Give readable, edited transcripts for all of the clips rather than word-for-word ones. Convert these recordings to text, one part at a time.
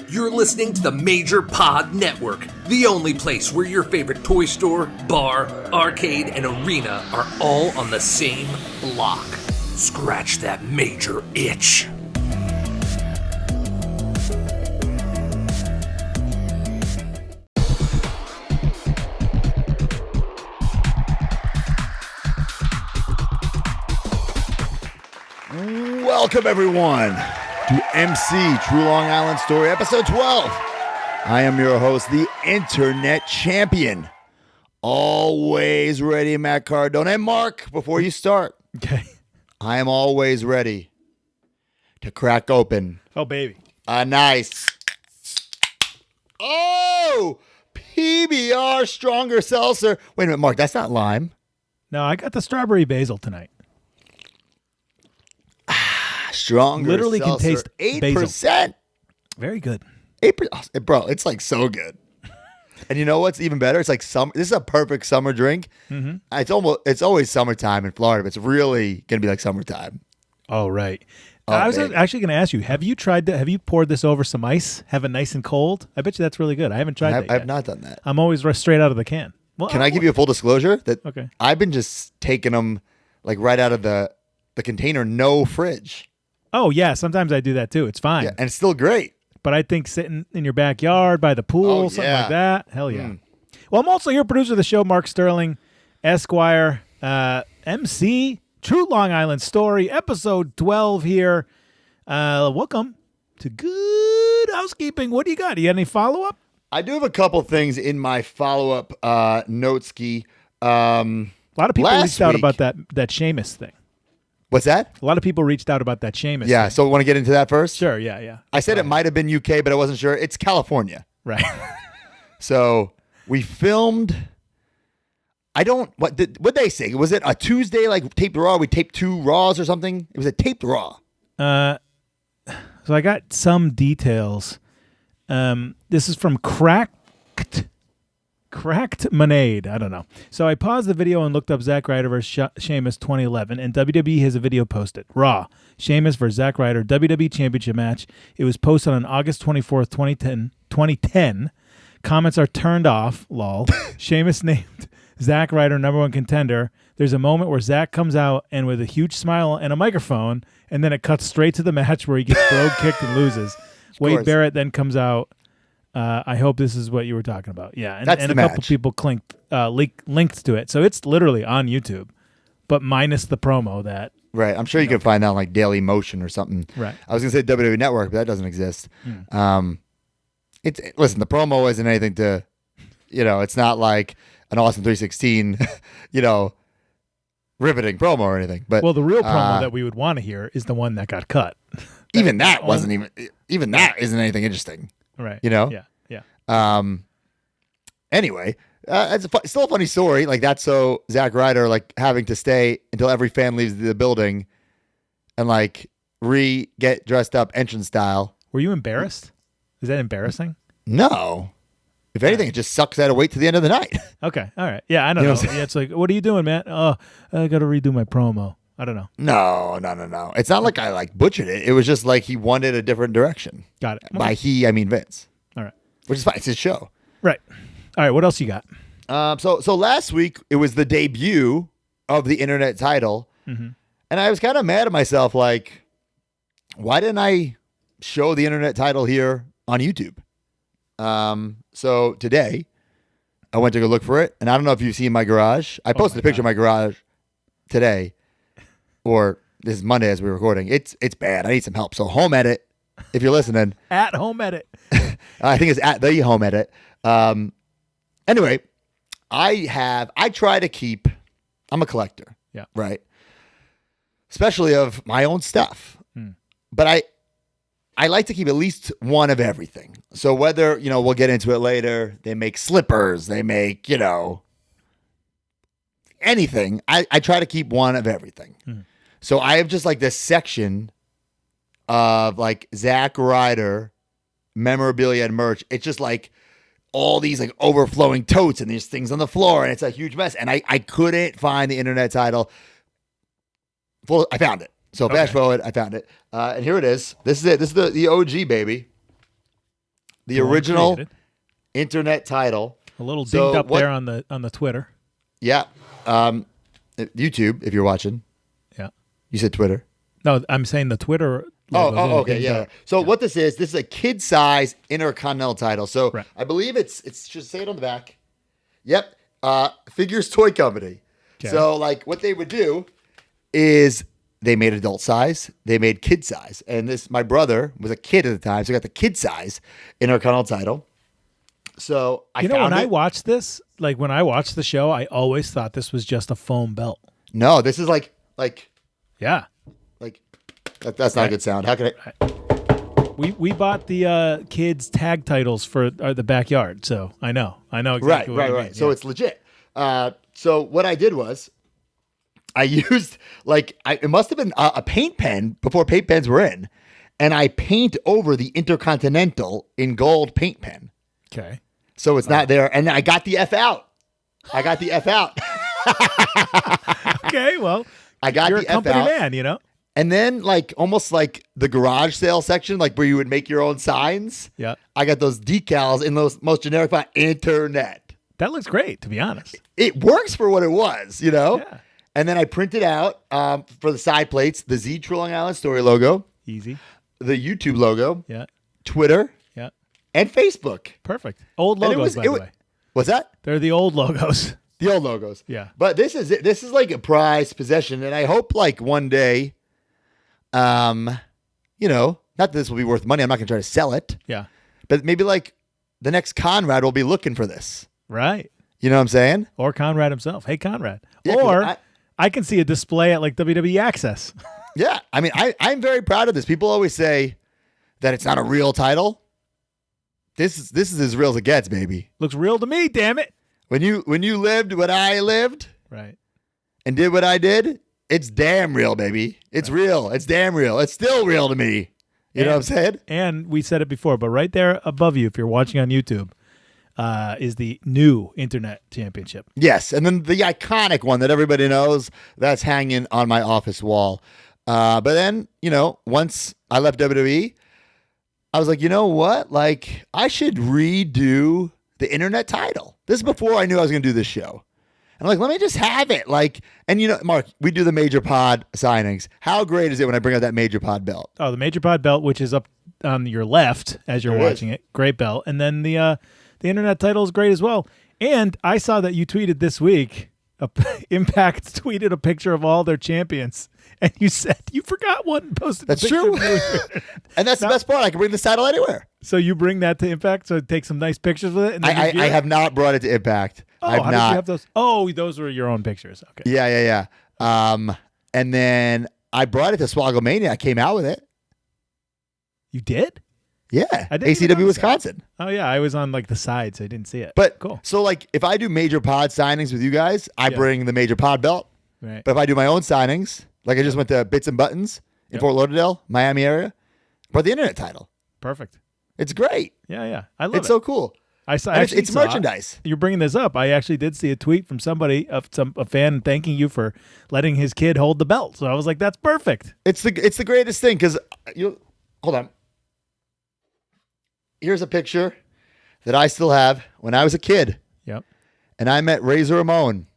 You're listening to the Major Pod Network, the only place where your favorite toy store, bar, arcade, and arena are all on the same block. Scratch that major itch. Welcome, everyone, to MC True Long Island Story, episode 12. I am your host, the internet champion. Always ready, Matt Cardona. And Mark, before you start, okay, I am always ready to crack open baby, a nice, PBR Stronger Seltzer. Wait a minute, Mark, that's not lime. No, I got the strawberry basil tonight. Stronger Literally seltzer, can taste 8%. basil. Very good. 8%, bro, it's like so good. And you know what's even better? It's like summer. This is a perfect summer drink. Mm-hmm. It's always summertime in Florida, but it's really gonna be like summertime. Oh, right. Oh, I was baby. actually going to ask you, have you tried that? Have you poured this over some ice? Have it nice and cold? I bet you that's really good. I haven't tried that yet. I have not done that. I'm always straight out of the can. Well, Can I give you a full disclosure that Okay. I've been just taking them like right out of the container, no fridge. Oh, yeah. Sometimes I do that too. It's fine. Yeah, and it's still great. But I think sitting in your backyard by the pool, something yeah. like that. Hell yeah. Well, I'm also your producer of the show, Mark Sterling, Esquire, MC, True Long Island Story, episode 12 here. Welcome to Good Housekeeping. What do you got? Do you got any follow-up? I do have a couple things in my follow-up note-ski. A lot of people reached out week- about that Seamus thing. What's that? A lot of people reached out about that Seamus Yeah, thing. so want to get into that first? Sure, yeah. I said it might have been UK, but I wasn't sure. It's California. Right. So we filmed. What'd they say? Was it a Tuesday, like taped raw? We taped 2 raws or something? It was a taped raw. So I got some details. This is from Cracked Monade. I don't know. So I paused the video and looked up Zack Ryder versus Sheamus 2011, and WWE has a video posted. Raw. Sheamus versus Zack Ryder, WWE Championship match. It was posted on August 24th, 2010. Comments are turned off, lol. Sheamus named Zack Ryder #1 contender. There's a moment where Zack comes out and with a huge smile and a microphone, and then it cuts straight to the match where he gets brogue kicked and loses. Wade Barrett then comes out. I hope this is what you were talking about. Yeah, and That's a the couple match. people linked to it. So it's literally on YouTube, but minus the promo that. Right. I'm sure you can find that on like Daily Motion or something. Right. I was going to say WWE Network, but that doesn't exist. Listen, the promo isn't anything to, it's not like an Austin 316, riveting promo or anything. But Well, the real promo that we would want to hear is the one that got cut. even that isn't anything interesting. Right. Yeah. Anyway, it's still a funny story. Like that's so Zack Ryder like having to stay until every fan leaves the building and like get dressed up entrance style. Were you embarrassed? Is that embarrassing? No. If anything, it just sucks out to wait to the end of the night. Okay. All right. Yeah, I don't know. Yeah, it's like, what are you doing, man? Oh, I got to redo my promo. I don't know. No. It's not like I like butchered it. It was just like he wanted a different direction. Got it. By he, I mean Vince. All right. Which is fine. It's his show. Right. All right. What else you got? So last week it was the debut of the internet title, and I was kind of mad at myself. Like, why didn't I show the internet title here on YouTube? So today I went to go look for it, and I don't know if you've seen my garage. I posted a picture of my garage today, or this is Monday as we're recording. It's bad. I need some help. So Home Edit, if you're listening, At Home Edit. I think it's at the Home Edit. Anyway, I try to keep, I'm a collector. Yeah. Right. Especially of my own stuff. But I like to keep at least one of everything. So whether, we'll get into it later, they make slippers, they make, anything. I try to keep one of everything. So I have just like this section of like Zack Ryder memorabilia and merch. It's just like all these like overflowing totes and these things on the floor, and it's a huge mess. And I couldn't find the internet title. I found it. So fast forward, I found it. And here it is. This is it. This is the OG, baby. The original internet title. A little dinged up there on the Twitter. Yeah. YouTube, if you're watching. Yeah. You said Twitter. No, I'm saying the Twitter. Okay, yeah. So what this is a kid-size Intercontinental title. So right. I believe it's should say it on the back. Yep. Figures Toy Company. Okay. So like what they would do is they made adult size, they made kid size. And my brother was a kid at the time, so he got the kid size Intercontinental title. So when I watched this, like when I watched the show, I always thought this was just a foam belt. No, this is like yeah. Like that's not a good sound. How can I We bought the kids tag titles for the backyard, so I know exactly what you mean. So it's legit. So what I did was I used it must have been a paint pen before paint pens were in, and I paint over the Intercontinental in gold paint pen. Okay. So it's not there, and I got the F out. Okay, well, I got you're the a company F out, man, you know. And then almost like the garage sale section, like where you would make your own signs. Yeah. I got those decals in those most generic font, Internet. That looks great, to be honest. It works for what it was, you know? Yeah. And then I printed out for the side plates, the Z Trolling Island Story logo. Easy. The YouTube logo. Yeah. Twitter. Yeah. And Facebook. Perfect. Old logos, by the way. What's that? They're the old logos. The old logos. Yeah. But this is like a prized possession, and I hope like one day, not that this will be worth money. I'm not going to try to sell it. Yeah. But maybe like the next Conrad will be looking for this. Right. You know what I'm saying? Or Conrad himself. Hey, Conrad. Yeah, or I can see a display at like WWE Access. Yeah. I mean, I'm very proud of this. People always say that it's not a real title. This is as real as it gets, baby. Looks real to me, damn it. When you lived what I lived, right, and did what I did, it's damn real, baby. It's real. It's damn real. It's still real to me. You know what I'm saying? And we said it before, but right there above you, if you're watching on YouTube, is the new Internet Championship. Yes, and then the iconic one that everybody knows, that's hanging on my office wall. But then, once I left WWE, I was like, you know what? Like, I should redo the Internet title. This is before I knew I was going to do this show. I'm like, let me just have it. Like, and Mark, we do the Major Pod signings. How great is it when I bring out that Major Pod belt? Oh, the Major Pod belt, which is up on your left as you're watching it. Great belt. And then the Internet title is great as well. And I saw that you tweeted this week, Impact tweeted a picture of all their champions. And you said you forgot one and posted That's the picture. true. And that's the best part. I can bring this title anywhere. So you bring that to Impact, so take some nice pictures with it? And then I have not brought it to Impact. Oh, I've how not. did you have those? Oh, those were your own pictures. Okay. Yeah. And then I brought it to Swagomania. I came out with it. You did? Yeah. I didn't even ACW notice Wisconsin. that. Oh, yeah. I was on like the side, so I didn't see it. But cool. So like if I do Major Pod signings with you guys, I bring the Major Pod belt. Right. But if I do my own signings, like I just went to Bits and Buttons in Fort Lauderdale, Miami area, brought the Internet title. Perfect. It's great. Yeah. I love it. It's so cool. It's merchandise. You're bringing this up. I actually did see a tweet from somebody, a fan, thanking you for letting his kid hold the belt. So I was like, that's perfect. It's the greatest thing because hold on. Here's a picture that I still have when I was a kid. Yep. And I met Razor Ramon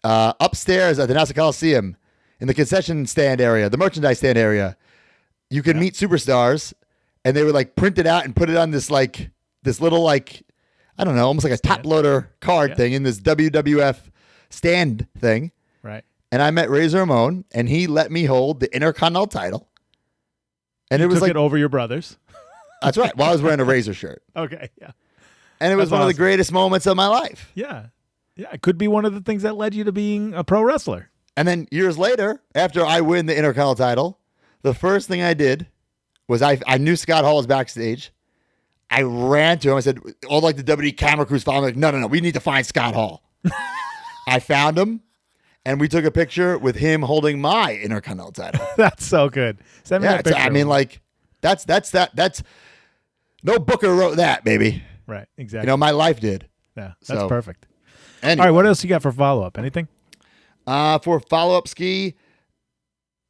upstairs at the Nassau Coliseum in the concession stand area, the merchandise stand area. You could meet superstars, and they would like print it out and put it on this little like, I don't know, almost like a top loader card thing in this WWF stand thing. Right. And I met Razor Ramon, and he let me hold the Intercontinental title. And it was like it over your brothers. That's right. While I was wearing a Razor shirt. Okay. Yeah. And it was one of the greatest moments of my life. Yeah. Yeah. It could be one of the things that led you to being a pro wrestler. And then years later, after I win the Intercontinental title, the first thing I did was I knew Scott Hall was backstage. I ran to him. I said, all like the WWE camera crews following me. Like, no. We need to find Scott Hall. I found him, and we took a picture with him holding my Intercontinental title. That's so good. Send me that picture. I mean, like, that's no Booker wrote that, baby. Right, exactly. My life did. Yeah, that's perfect. Anyway. All right, what else you got for follow-up? Anything? For follow-up ski,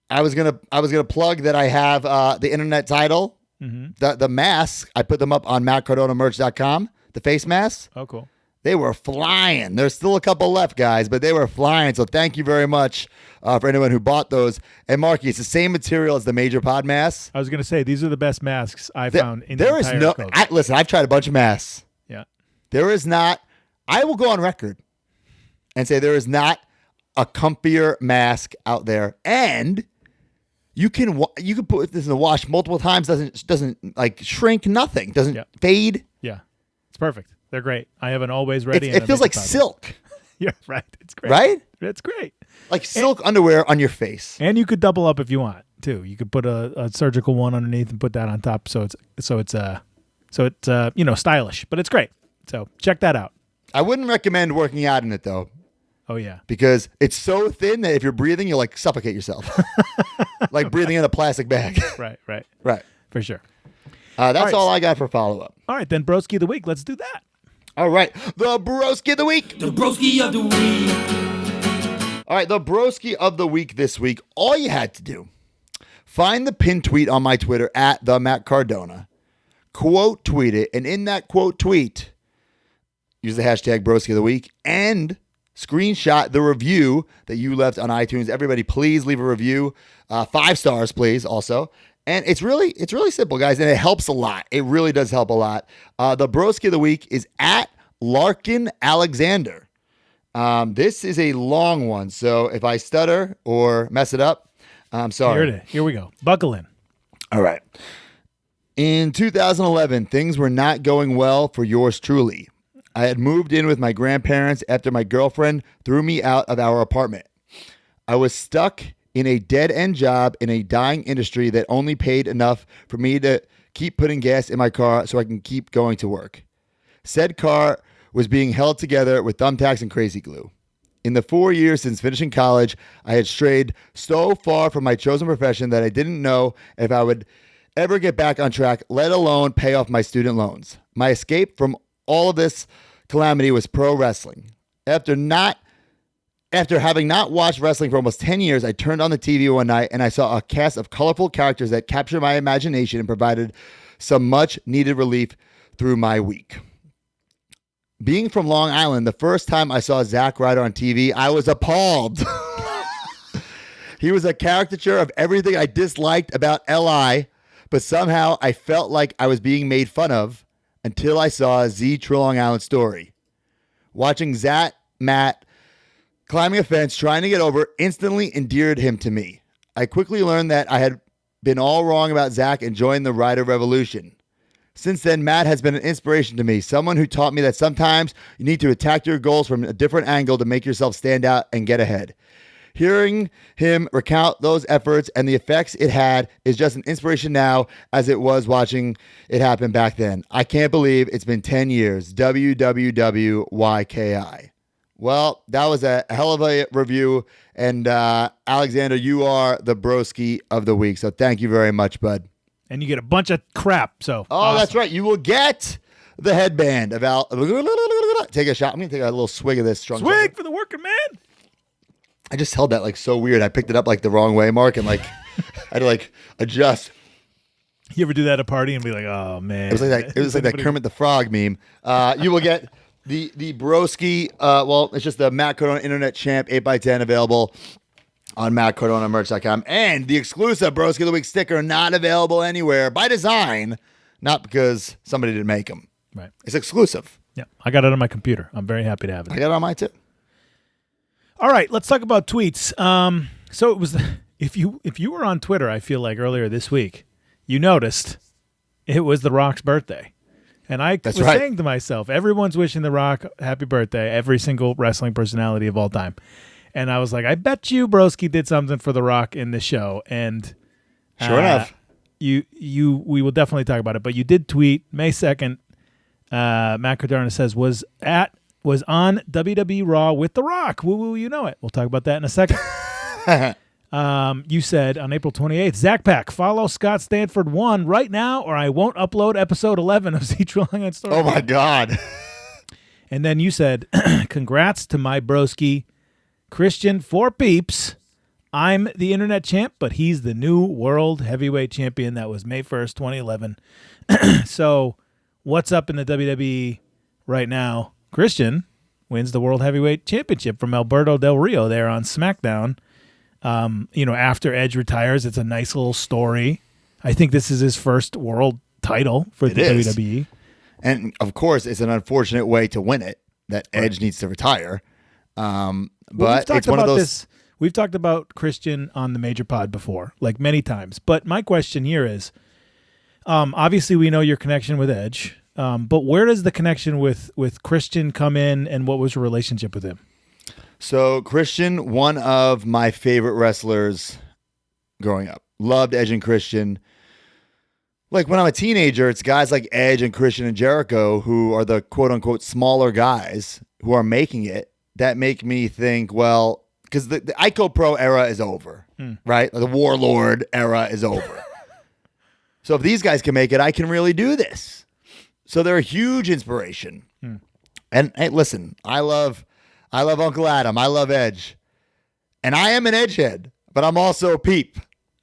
I was gonna plug that I have the Internet title The masks, I put them up on MattCardonaMerch.com, the face masks. Oh, cool. They were flying. There's still a couple left, guys, but they were flying. So thank you very much for anyone who bought those. And Marky, it's the same material as the Major Pod masks. I was going to say, these are the best masks I found in there the is entire no. coat. Listen, I've tried a bunch of masks. Yeah. There is not. I will go on record and say there is not a comfier mask out there, and you can put this in the wash multiple times. Doesn't like shrink. Nothing. Doesn't fade. Yeah. It's perfect. They're great. I have an always ready. It feels like silk. Yeah, right. It's great. Right? It's great. Like silk underwear on your face. And you could double up if you want too. You could put a surgical one underneath and put that on top, so it's stylish, but it's great. So check that out. I wouldn't recommend working out in it though. Oh yeah, because it's so thin that if you're breathing, you'll like suffocate yourself, like breathing in a plastic bag. Right, for sure. That's all I got for follow up. All right, then broski of the week. Let's do that. All right, the broski of the week. The broski of the week. All right, the broski of the week this week. All you had to do, find the pinned tweet on my Twitter at the Matt Cardona, quote tweet it, and in that quote tweet, use the hashtag broski of the week and screenshot the review that you left on iTunes. Everybody, please leave a review. 5 stars, please, also. And it's really simple, guys, and it helps a lot. It really does help a lot. The broski of the week is at Larkin Alexander. This is a long one, so if I stutter or mess it up, I'm sorry. Here we go. Buckle in. All right. In 2011, things were not going well for yours truly. I had moved in with my grandparents after my girlfriend threw me out of our apartment. I was stuck in a dead-end job in a dying industry that only paid enough for me to keep putting gas in my car so I can keep going to work. Said car was being held together with thumbtacks and crazy glue. In the 4 years since finishing college, I had strayed so far from my chosen profession that I didn't know if I would ever get back on track, let alone pay off my student loans. My escape from all of this calamity was pro wrestling. After having not watched wrestling for almost 10 years, I turned on the TV one night and I saw a cast of colorful characters that captured my imagination and provided some much needed relief through my week. Being from Long Island, the first time I saw Zack Ryder on TV, I was appalled. He was a caricature of everything I disliked about LI, but somehow I felt like I was being made fun of until I saw Z True Long Island Story. Watching Zack, Matt, climbing a fence, trying to get over, instantly endeared him to me. I quickly learned that I had been all wrong about Zack and joined the Ryder revolution. Since then, Matt has been an inspiration to me, someone who taught me that sometimes you need to attack your goals from a different angle to make yourself stand out and get ahead. Hearing him recount those efforts and the effects it had is just an inspiration now as it was watching it happen back then. I can't believe it's been 10 years. WWWYKI. Well, that was a hell of a review. And Alexander, you are the broski of the week. So thank you very much, bud. And you get a bunch of crap. So awesome. That's right. You will get the headband of Al. Take a shot. I'm going to take a little swig of this. Swig for the working man. I just held that like so weird. I picked it up like the wrong way, Mark, and like I had to like adjust. You ever do that at a party and be like, "Oh man"? It was like that. It was like that Kermit the Frog meme. You will get the broski. Well, it's just the Matt Cardona Internet Champ 8x10 available on MattCardonaMerch.com, and the exclusive broski of the week sticker not available anywhere by design, not because somebody didn't make them. Right. It's exclusive. Yeah, I got it on my computer. I'm very happy to have it. I got it on mine too. All right, let's talk about tweets. So it was if you were on Twitter, I feel like earlier this week, you noticed it was The Rock's birthday. And I was saying to myself, everyone's wishing The Rock happy birthday, every single wrestling personality of all time. And I was like, I bet you Broski did something for The Rock in the show. And sure enough. We will definitely talk about it. But you did tweet May 2nd, Matt Cardona says, was on WWE Raw with The Rock. Woo woo, you know it. We'll talk about that in a second. You said on April 28th, Zack Pack, follow Scott Stanford 1 right now or I won't upload episode 11 of Z True Long Island Story. Oh my God. And then you said, congrats to my broski, Christian 4 Peeps, I'm the internet champ, but he's the new world heavyweight champion. That was May 1st, 2011. So what's up in the WWE right now? Christian wins the world heavyweight championship from Alberto Del Rio there on SmackDown. After Edge retires, it's a nice little story. I think this is his first world title for the WWE. And of course, it's an unfortunate way to win it that Edge needs to retire. But it's one of those. We've talked about Christian on the Major Pod before, like many times. But my question here is, obviously we know your connection with Edge, but where does the connection with Christian come in, and what was your relationship with him? So Christian, one of my favorite wrestlers growing up. Loved Edge and Christian. Like when I'm a teenager, it's guys like Edge and Christian and Jericho who are the quote-unquote smaller guys who are making it that make me think, well, because the Ico Pro era is over, right? The Warlord era is over. So if these guys can make it, I can really do this. So they're a huge inspiration. And hey, listen, I love Uncle Adam. I love Edge. And I am an Edge head, but I'm also a peep.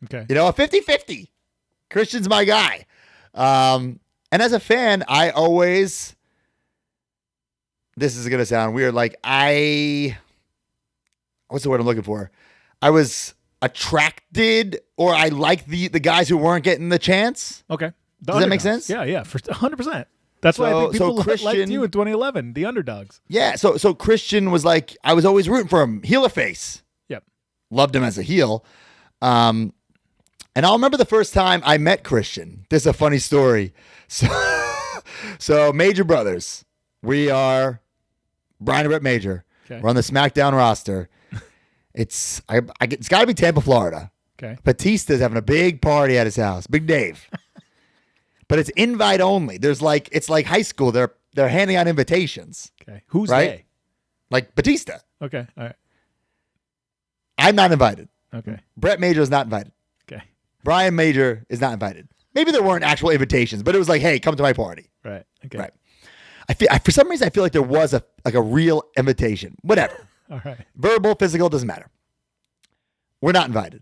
Okay. A 50-50. Christian's my guy. And as a fan, I always, this is going to sound weird. What's the word I'm looking for? I was attracted, or I liked the guys who weren't getting the chance. Okay. Does that make sense? Yeah, for 100%. That's why I think people liked you in 2011, the underdogs. Yeah, so Christian was like, I was always rooting for him, heel or face. Yep. Loved him as a heel. And I'll remember the first time I met Christian. This is a funny story. So Major Brothers, we are Brian and Brett Major. Okay. We're on the SmackDown roster. It's got to be Tampa, Florida. Okay. Batista's having a big party at his house, Big Dave. But it's invite only. It's like high school. They're handing out invitations. Okay. Who's right? they? Like Batista. Okay. All right. I'm not invited. Okay. Brett Major is not invited. Okay. Brian Major is not invited. Maybe there weren't actual invitations, but it was like, hey, come to my party. Right. Okay. Right. For some reason, I feel like there was a real invitation. Whatever. All right. Verbal, physical, doesn't matter. We're not invited.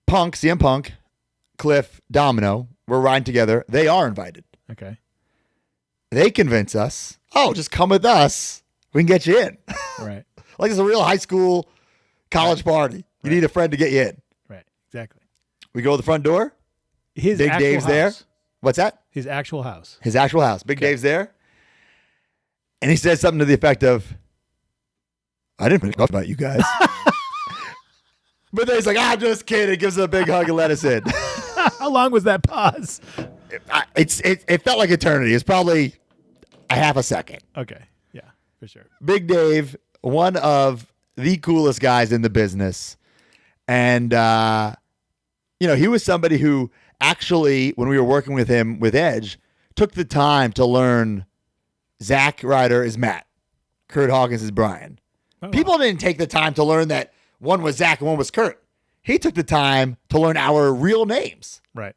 Punk, CM Punk, Cliff, Domino, we're riding together. They are invited. Okay. They convince us, just come with us. We can get you in. Right. Like it's a real high school, college party. You need a friend to get you in. Right. Exactly. We go to the front door. His Big actual Dave's house. there. What's that? His actual house. His actual house. Big Dave's there. And he says something to the effect of, I didn't really talk about you guys. But then he's like, I'm just kidding. Gives us a big hug and let us in. How long was that pause? It felt like eternity. It's probably a half a second. Okay. Yeah, for sure. Big Dave, one of the coolest guys in the business. And, he was somebody who actually, when we were working with him with Edge, took the time to learn Zack Ryder is Matt. Kurt Hawkins is Brian. Oh, wow. People didn't take the time to learn that one was Zack and one was Kurt. He took the time to learn our real names. Right.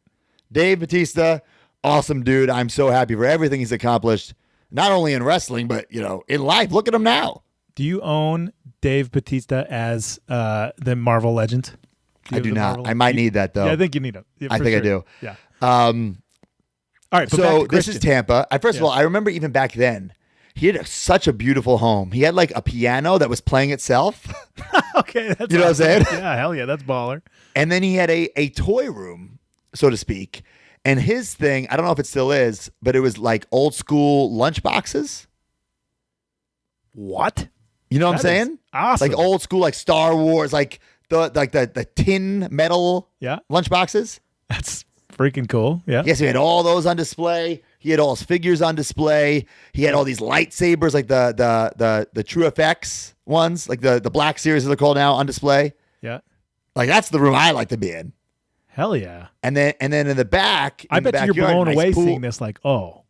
Dave Batista, awesome dude. I'm so happy for everything he's accomplished, not only in wrestling, but, in life. Look at him now. Do you own Dave Batista as the Marvel legend? I do not. I might need that, though. Yeah, I think you need him. Yeah, I think I do. Yeah. All right. So this is Tampa. First of all, I remember even back then, he had such a beautiful home. He had like a piano that was playing itself. Okay. That's you know awesome. what I'm saying? Yeah, hell yeah. That's baller. And then he had a toy room, so to speak. And his thing, I don't know if it still is, but it was like old school lunch boxes. What? You know what I'm saying? Awesome. Like old school, like Star Wars, like the tin metal lunch boxes. That's freaking cool. Yeah. Yes, he had all those on display. He had all his figures on display. He had all these lightsabers, like the True FX ones, like the Black Series as they're called now, on display. Yeah. Like that's the room I like to be in. Hell yeah. And then in the back, I bet you're blown away pool. seeing this. Like, oh,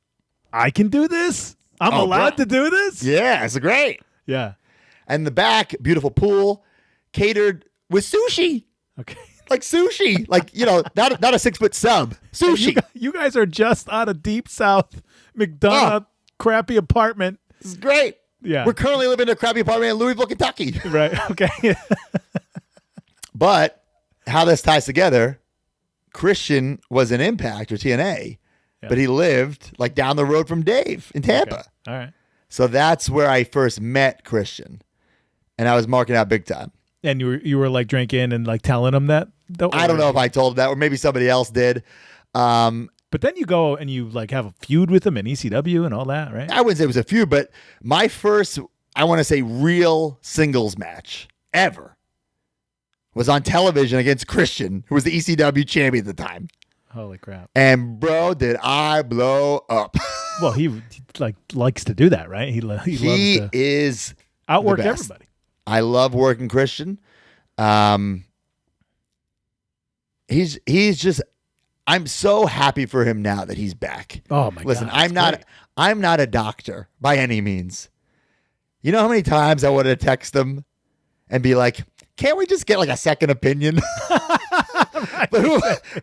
I can do this. I'm allowed to do this. Yeah, it's great. Yeah. And the back, beautiful pool, catered with sushi. Okay. Like sushi, like not a 6-foot sub. Sushi. You guys are just out of Deep South McDonough crappy apartment. This is great. Yeah. We're currently living in a crappy apartment in Louisville, Kentucky. Right. Okay. But how this ties together, Christian was in Impact or TNA, but he lived like down the road from Dave in Tampa. Okay. All right. So that's where I first met Christian, and I was marking out big time. And you were like drinking and like telling him that? I don't know if I told him that, or maybe somebody else did. But then you go and you like have a feud with him in ECW and all that, right? I wouldn't say it was a feud, but my first, I want to say, real singles match ever was on television against Christian, who was the ECW champion at the time. Holy crap. And bro, did I blow up. Well, he like likes to do that, right? He loves to is outwork the best. everybody. I love working Christian. He's just, I'm so happy for him now that he's back. Oh my God. Listen, I'm not a doctor by any means. You know how many times I wanted to text him and be like, can't we just get like a second opinion? Right. But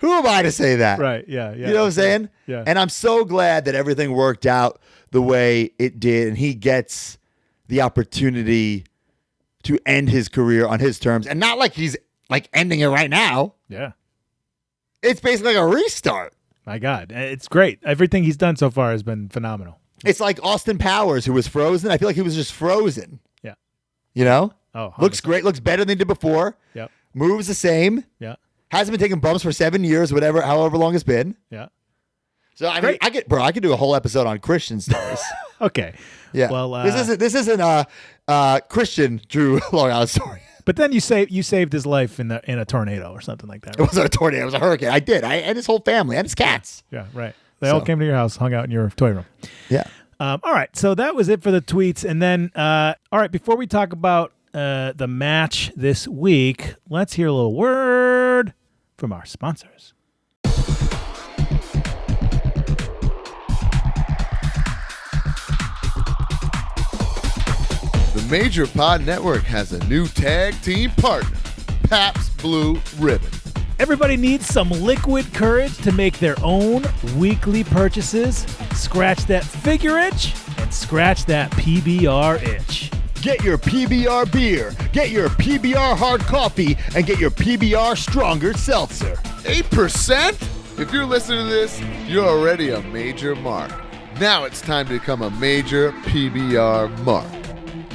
who am I to say that? Right. Yeah. You know what I'm saying? Yeah. And I'm so glad that everything worked out the way it did, and he gets the opportunity to end his career on his terms, and not like he's like ending it right now. Yeah. It's basically like a restart. My God. It's great. Everything he's done so far has been phenomenal. It's like Austin Powers, who was frozen. I feel like he was just frozen. Yeah. You know? Oh, 100%. Looks great. Looks better than he did before. Yep. Moves the same. Yeah. Hasn't been taking bumps for 7 years, however long it's been. Yeah. So I mean, I could do a whole episode on Christian stories. Okay. Yeah. Well, this isn't Christian Drew Long Island story. But then you saved his life in a tornado or something like that. It wasn't a tornado. It was a hurricane. I did. I had his whole family and his cats. Yeah. Right. They all came to your house, hung out in your toy room. Yeah. All right. So that was it for the tweets. And then, all right, before we talk about the match this week, let's hear a little word from our sponsors. The Major Pod Network has a new tag team partner, Pabst Blue Ribbon. Everybody needs some liquid courage to make their own weekly purchases. Scratch that figure itch and scratch that PBR itch. Get your PBR beer, get your PBR hard coffee, and get your PBR stronger seltzer. 8%? If you're listening to this, you're already a major mark. Now it's time to become a major PBR mark.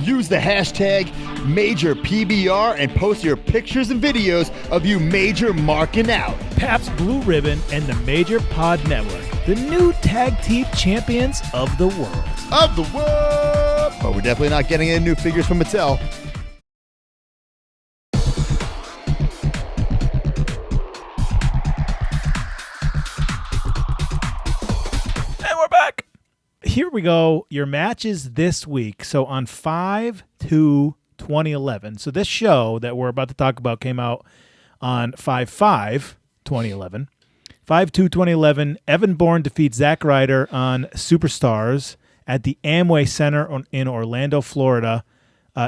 Use the hashtag MajorPBR and post your pictures and videos of you major marking out. Pabst Blue Ribbon and the Major Pod Network, the new tag team champions of the world. Of the world! But we're definitely not getting any new figures from Mattel. And we're back. Here we go. Your matches this week. So on 5/2/2011. So this show that we're about to talk about came out on 5/5/2011. 5/2/2011. Evan Bourne defeats Zack Ryder on Superstars at the Amway Center in Orlando, Florida,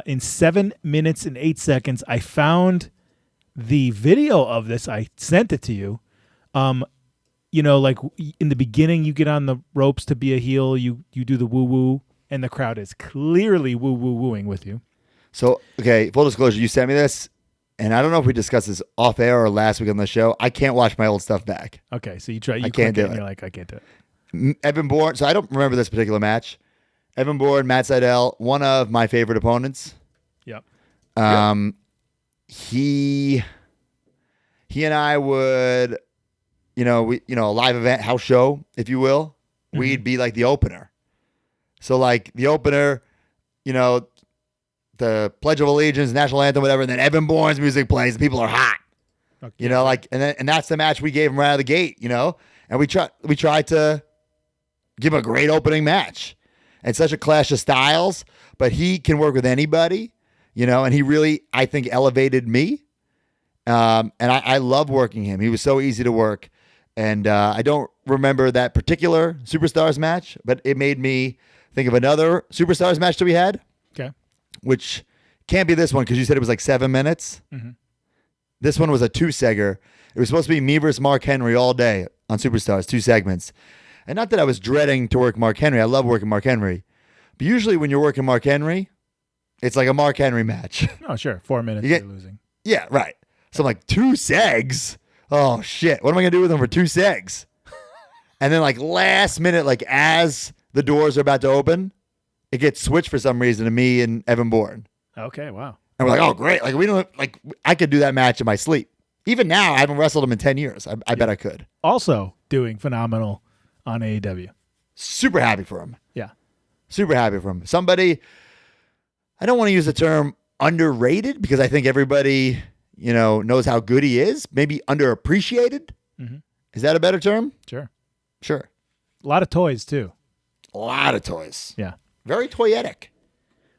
in 7 minutes and 8 seconds. I found the video of this. I sent it to you. You know, like in the beginning, you get on the ropes to be a heel. You do the woo woo, and the crowd is clearly woo woo wooing with you. So, okay, full disclosure, you sent me this, and I don't know if we discussed this off air or last week on the show. I can't watch my old stuff back. Okay, so you try. I can't do it. And you're like, I can't do it. Evan Bourne. So I don't remember this particular match. Evan Bourne, Matt Sydal, one of my favorite opponents. Yep. He and I would, a live event house show, if you will. Mm-hmm. We'd be like the opener. So like the opener, the Pledge of Allegiance, National Anthem, whatever, and then Evan Bourne's music plays, and people are hot. Okay. And that's the match we gave him right out of the gate, and we tried to give him a great opening match. And such a clash of styles, but he can work with anybody, and he really, I think, elevated me. And I love working him. He was so easy to work. And I don't remember that particular Superstars match, but it made me think of another Superstars match that we had. Okay. Which can't be this one because you said it was like 7 minutes. Mm-hmm. This one was a 2-segger. It was supposed to be me versus Mark Henry all day on Superstars, 2 segments. And not that I was dreading to work Mark Henry. I love working Mark Henry. But usually when you're working Mark Henry, it's like a Mark Henry match. Oh, sure. 4 minutes you're losing. Yeah, right. So I'm like, 2 segs? Oh, shit. What am I going to do with them for 2 segs? And then, like, last minute, like, as the doors are about to open, it gets switched for some reason to me and Evan Bourne. Okay, wow. And we're like, oh, great. Like, we don't, like, I could do that match in my sleep. Even now, I haven't wrestled him in 10 years. I bet I could. Also doing phenomenal on AEW. Super happy for him. Yeah. Super happy for him. Somebody, I don't want to use the term underrated because I think everybody, knows how good he is. Maybe underappreciated. Mm-hmm. Is that a better term? Sure. Sure. A lot of toys, too. A lot of toys. Yeah. Very toyetic.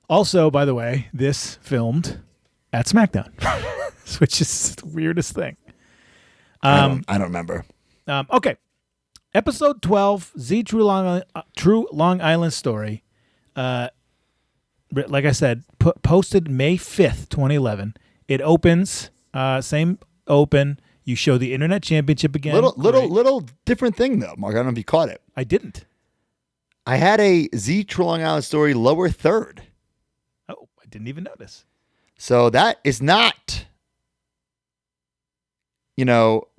Also, by the way, this filmed at SmackDown, which is the weirdest thing. I don't remember. Okay. Episode 12, Z True Long Island Story. Like I said, posted May 5th, 2011. It opens, same open. You show the Internet Championship again. Little different thing, though, Mark. I don't know if you caught it. I didn't. I had a Z True Long Island Story lower third. Oh, I didn't even notice. So that is not,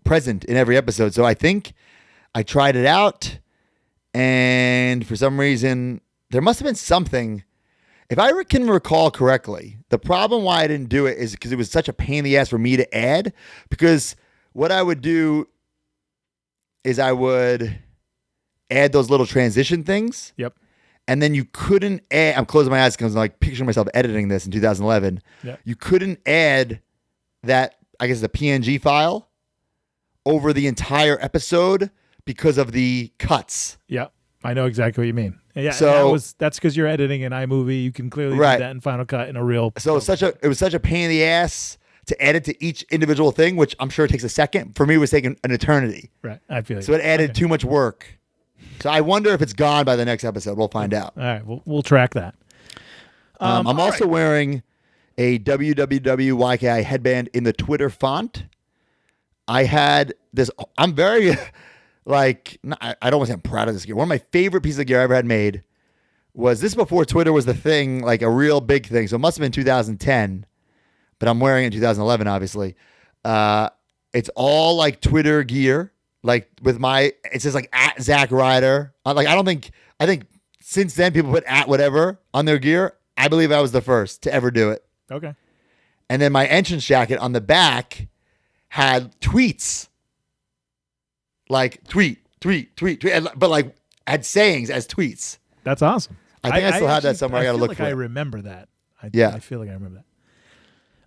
present in every episode. So I think I tried it out, and for some reason, there must have been something. If I can recall correctly, the problem why I didn't do it is because it was such a pain in the ass for me to add. Because what I would do is I would add those little transition things. Yep. And then you couldn't add, I'm closing my eyes because I'm like picturing myself editing this in 2011. Yep. You couldn't add that, I guess, the PNG file over the entire episode because of the cuts. Yep. I know exactly what you mean. Yeah, so that's because you're editing in iMovie. You can clearly do that in Final Cut in a real. So it was such a pain in the ass to edit to each individual thing, which I'm sure takes a second. For me, it was taking an eternity. Right. I feel so it added too much work. So I wonder if it's gone by the next episode. We'll find out. All right, we'll track that. I'm also wearing a WWWYKI headband in the Twitter font. I had this. I'm very I don't want to say I'm proud of this gear. One of my favorite pieces of gear I ever had made was this before Twitter was the thing, like a real big thing. So it must have been 2010, but I'm wearing it in 2011, obviously. It's all like Twitter gear. Like it says like at Zack Ryder. I think since then people put at whatever on their gear. I believe I was the first to ever do it. Okay. And then my entrance jacket on the back had tweets. Like tweet, but like had sayings as tweets. That's awesome. I think I still have that somewhere. I got to look for it. I remember that. I feel like I remember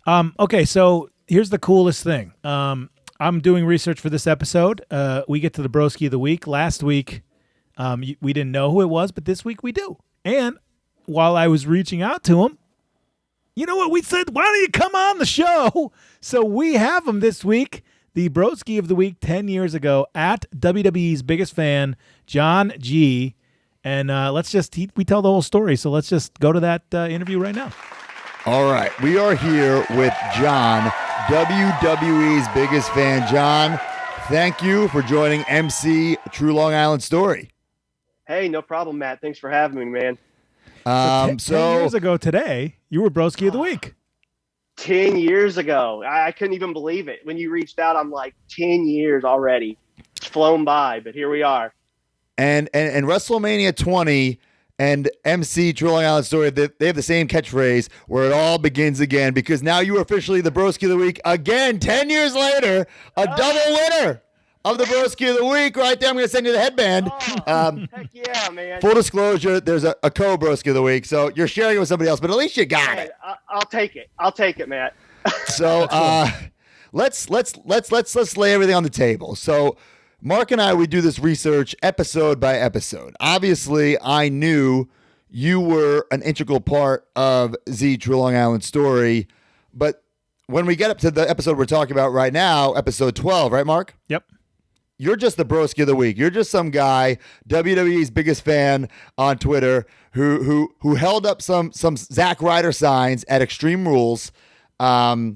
that. Okay, so here's the coolest thing. I'm doing research for this episode. We get to the Broski of the Week. Last week, we didn't know who it was, but this week we do. And while I was reaching out to him, you know what? We said, why don't you come on the show? So we have him this week. The Broski of the Week 10 years ago at WWE's Biggest Fan, John G. And we tell the whole story. So let's just go to that interview right now. All right. We are here with John, WWE's Biggest Fan. John, thank you for joining MC True Long Island Story. Hey, no problem, Matt. Thanks for having me, man. 10 years ago today, you were Broski of the Week. 10 years ago. I couldn't even believe it. When you reached out, I'm like, 10 years already. It's flown by, but here we are. And WrestleMania 20 and MC True Long Island Story, they have the same catchphrase where it all begins again, because now you are officially the Broski of the Week again, 10 years later, a double winner of the Broski of the Week right there. I'm going to send you the headband. Heck yeah, man. Full disclosure, there's a co-Broski of the Week, so you're sharing it with somebody else, but at least you got it. I'll take it. I'll take it, Matt. So let's lay everything on the table. So Mark and I, we do this research episode by episode. Obviously, I knew you were an integral part of Z True Long Island Story, but when we get up to the episode we're talking about right now, episode 12, right, Mark? Yep. You're just the Broski of the Week. You're just some guy, WWE's Biggest Fan on Twitter, who held up some Zack Ryder signs at Extreme Rules. But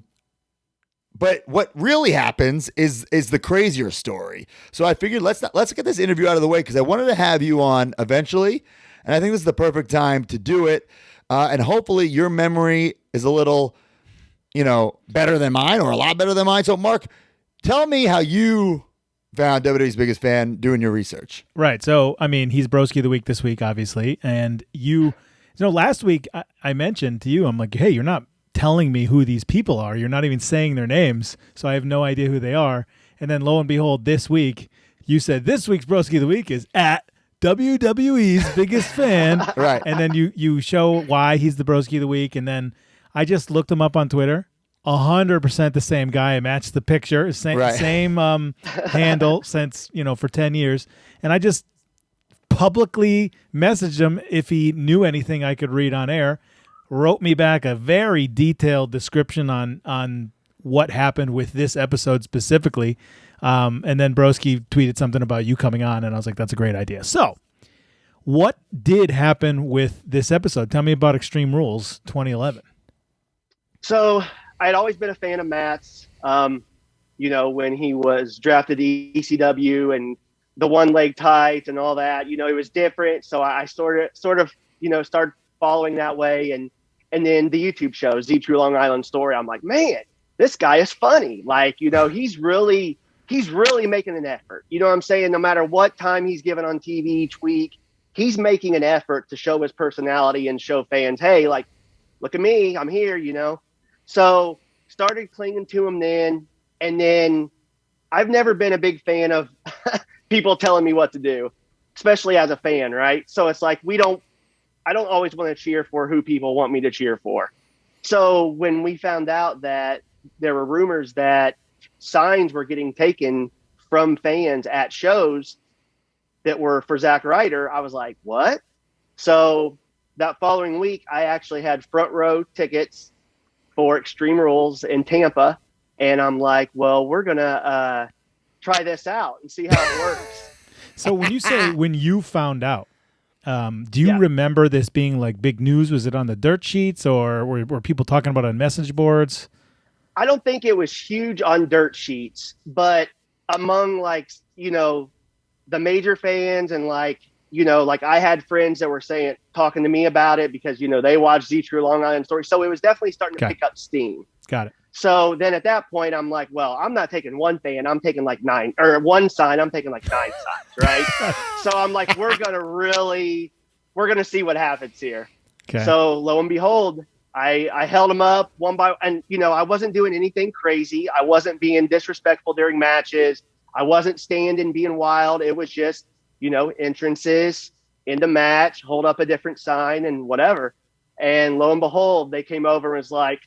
what really happens is the crazier story. So I figured let's get this interview out of the way, because I wanted to have you on eventually, and I think this is the perfect time to do it. And hopefully your memory is a little better than mine or a lot better than mine. So, Mark, tell me how you found WWE's Biggest Fan doing your research. Right. So, I mean, he's Broski of the Week this week, obviously. And last week I mentioned to you, I'm like, hey, you're not telling me who these people are. You're not even saying their names. So I have no idea who they are. And then lo and behold, this week, you said this week's Broski of the Week is at WWE's Biggest Fan. Right. And then you show why he's the Broski of the Week. And then I just looked him up on Twitter. 100% the same guy. I matched the picture, same handle since, for 10 years. And I just publicly messaged him if he knew anything I could read on air. Wrote me back a very detailed description on what happened with this episode specifically. And then Broski tweeted something about you coming on, and I was like, that's a great idea. So what did happen with this episode? Tell me about Extreme Rules 2011. So I'd always been a fan of Matt's, when he was drafted to ECW and the one-leg tights and all that, it was different. So I sort of, started following that way. And then the YouTube show, Z True Long Island Story, I'm like, man, this guy is funny. Like, he's really making an effort. You know what I'm saying? No matter what time he's given on TV each week, he's making an effort to show his personality and show fans, hey, like, look at me, I'm here, So started clinging to him then. And then I've never been a big fan of people telling me what to do, especially as a fan, right? So it's like I don't always want to cheer for who people want me to cheer for. So when we found out that there were rumors that signs were getting taken from fans at shows that were for Zack Ryder, I was like, what? So that following week, I actually had front row tickets for Extreme Rules in Tampa. And I'm like, well, we're going to try this out and see how it works. So when you say when you found out, do you remember this being like big news? Was it on the dirt sheets or were people talking about it on message boards? I don't think it was huge on dirt sheets, but among the major fans and I had friends that were talking to me about it because, they watched Z True Long Island Story. So it was definitely starting to pick up steam. Got it. So then at that point, I'm like, well, I'm not taking one fan. I'm taking one sign. I'm taking 9 signs, right? So I'm like, we're going to see what happens here. Okay. So lo and behold, I held them up one by, and I wasn't doing anything crazy. I wasn't being disrespectful during matches. I wasn't standing being wild. It was just, entrances in the match, hold up a different sign and whatever. And lo and behold, they came over and was like,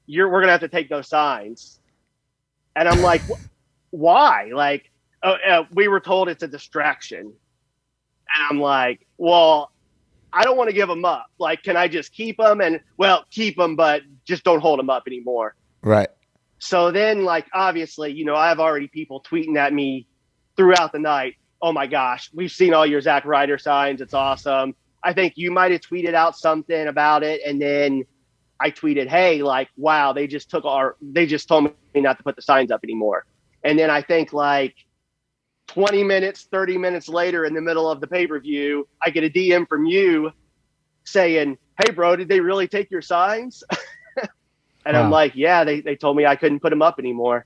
we're going to have to take those signs. And I'm like, why? Like, we were told it's a distraction. And I'm like, well, I don't want to give them up. Like, can I just keep them? And keep them, but just don't hold them up anymore. Right. So then, obviously, I have already people tweeting at me throughout the night. Oh my gosh, we've seen all your Zack Ryder signs. It's awesome. I think you might have tweeted out something about it. And then I tweeted, hey, wow, they just told me not to put the signs up anymore. And then I think 20 minutes, 30 minutes later in the middle of the pay-per-view, I get a DM from you saying, hey, bro, did they really take your signs? And wow. I'm like, yeah, they told me I couldn't put them up anymore.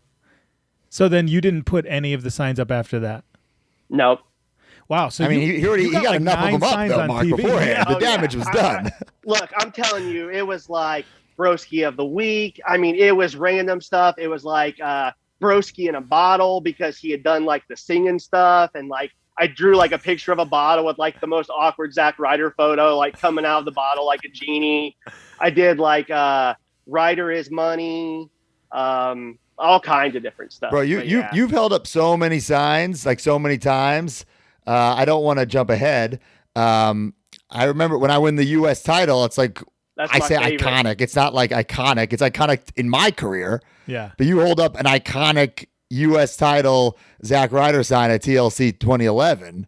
So then you didn't put any of the signs up after that? Nope. Wow. So he got enough of them up, though, Mark, beforehand. The damage was done. Look, I'm telling you, it was like Broski of the Week. I mean, it was random stuff. It was like Broski in a bottle because he had done the singing stuff. And I drew a picture of a bottle with the most awkward Zack Ryder photo, coming out of the bottle like a genie. I did Ryder is money. All kinds of different stuff. Bro, you've held up so many signs, so many times. I don't want to jump ahead. I remember when I win the U.S. title, it's I say favorite. Iconic. It's not iconic. It's iconic in my career. Yeah. But you hold up an iconic U.S. title Zack Ryder sign at TLC 2011.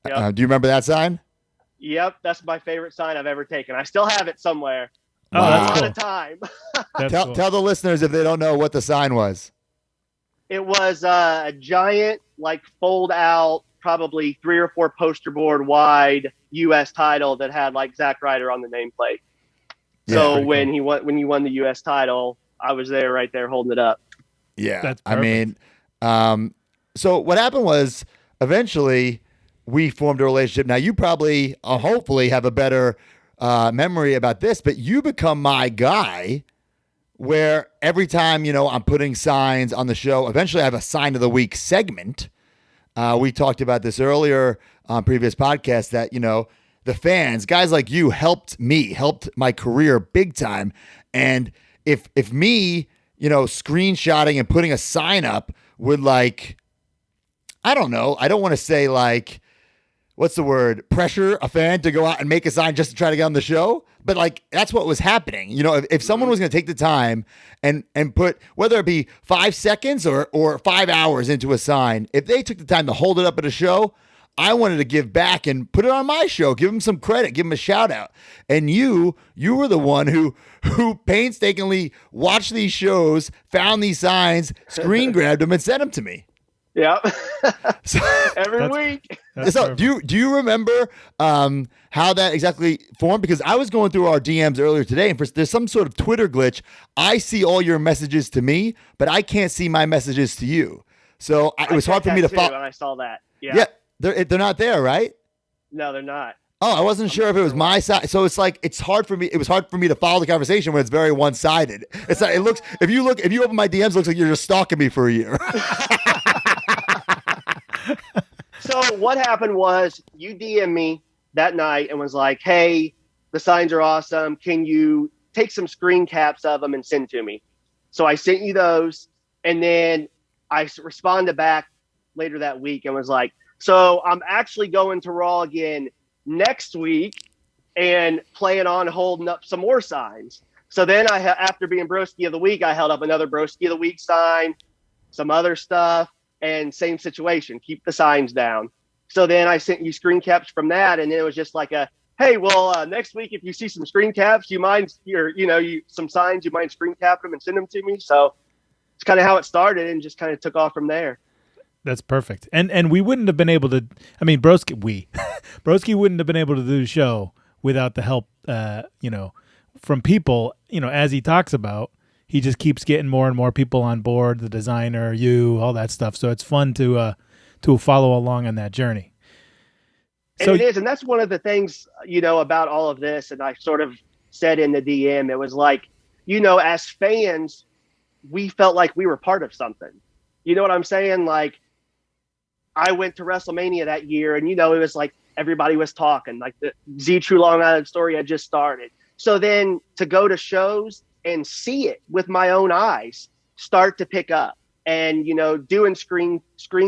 Yep. Do you remember that sign? Yep. That's my favorite sign I've ever taken. I still have it somewhere. Oh, wow. That's cool. Of time. Tell the listeners if they don't know what the sign was. It was a giant, fold out, probably 3 or 4 poster board wide U.S. title that had Zack Ryder on the nameplate. So when you won the U.S. title, I was there, right there, holding it up. Yeah. That's I mean, so what happened was eventually we formed a relationship. Now you probably, hopefully have a better memory about this, but you become my guy where every time, I'm putting signs on the show, eventually I have a sign of the week segment. We talked about this earlier on previous podcasts that, the fans, guys like you helped my career big time. And if me, screenshotting and putting a sign up would I don't know. I don't want to say what's the word? Pressure a fan to go out and make a sign just to try to get on the show. But that's what was happening. If someone was going to take the time and put, whether it be 5 seconds or 5 hours into a sign, if they took the time to hold it up at a show, I wanted to give back and put it on my show, give them some credit, give them a shout out. And you were the one who painstakingly watched these shows, found these signs, screen grabbed them and sent them to me. Yeah. So, Every week. So do you remember how that exactly formed? Because I was going through our DMs earlier today, and there's some sort of Twitter glitch. I see all your messages to me, but I can't see my messages to you. So it was hard for me to follow. And I saw that. Yeah. They're not there, right? No, they're not. Oh, I wasn't sure if it was my side. So it's hard for me. It was hard for me to follow the conversation when it's very one-sided. It's like, it looks, if you open my DMs, it looks like you're just stalking me for a year. So what happened was you DM me that night and was like, hey, the signs are awesome. Can you take some screen caps of them and send to me? So I sent you those. And then I responded back later that week and was like, so I'm actually going to Raw again next week and plan on holding up some more signs. So then after being Broski of the Week, I held up another Broski of the Week sign, some other stuff. And same situation, keep the signs down. So then I sent you screen caps from that, and then it was just like hey, well, next week if you see some screen caps, you mind some signs, you mind screen cap them and send them to me. So it's kind of how it started, and just kind of took off from there. That's perfect. And we wouldn't have been able to. I mean, Broski wouldn't have been able to do the show without the help, from people. As he talks about. He just keeps getting more and more people on board, the designer, all that stuff. So it's fun to follow along on that journey. And it is. And that's one of the things, about all of this. And I sort of said in the DM, it was like, as fans, we felt like we were part of something. You know what I'm saying? Like, I went to WrestleMania that year and, it was like everybody was talking, like the Z True Long Island story had just started. So then to go to shows and see it with my own eyes start to pick up and, doing screen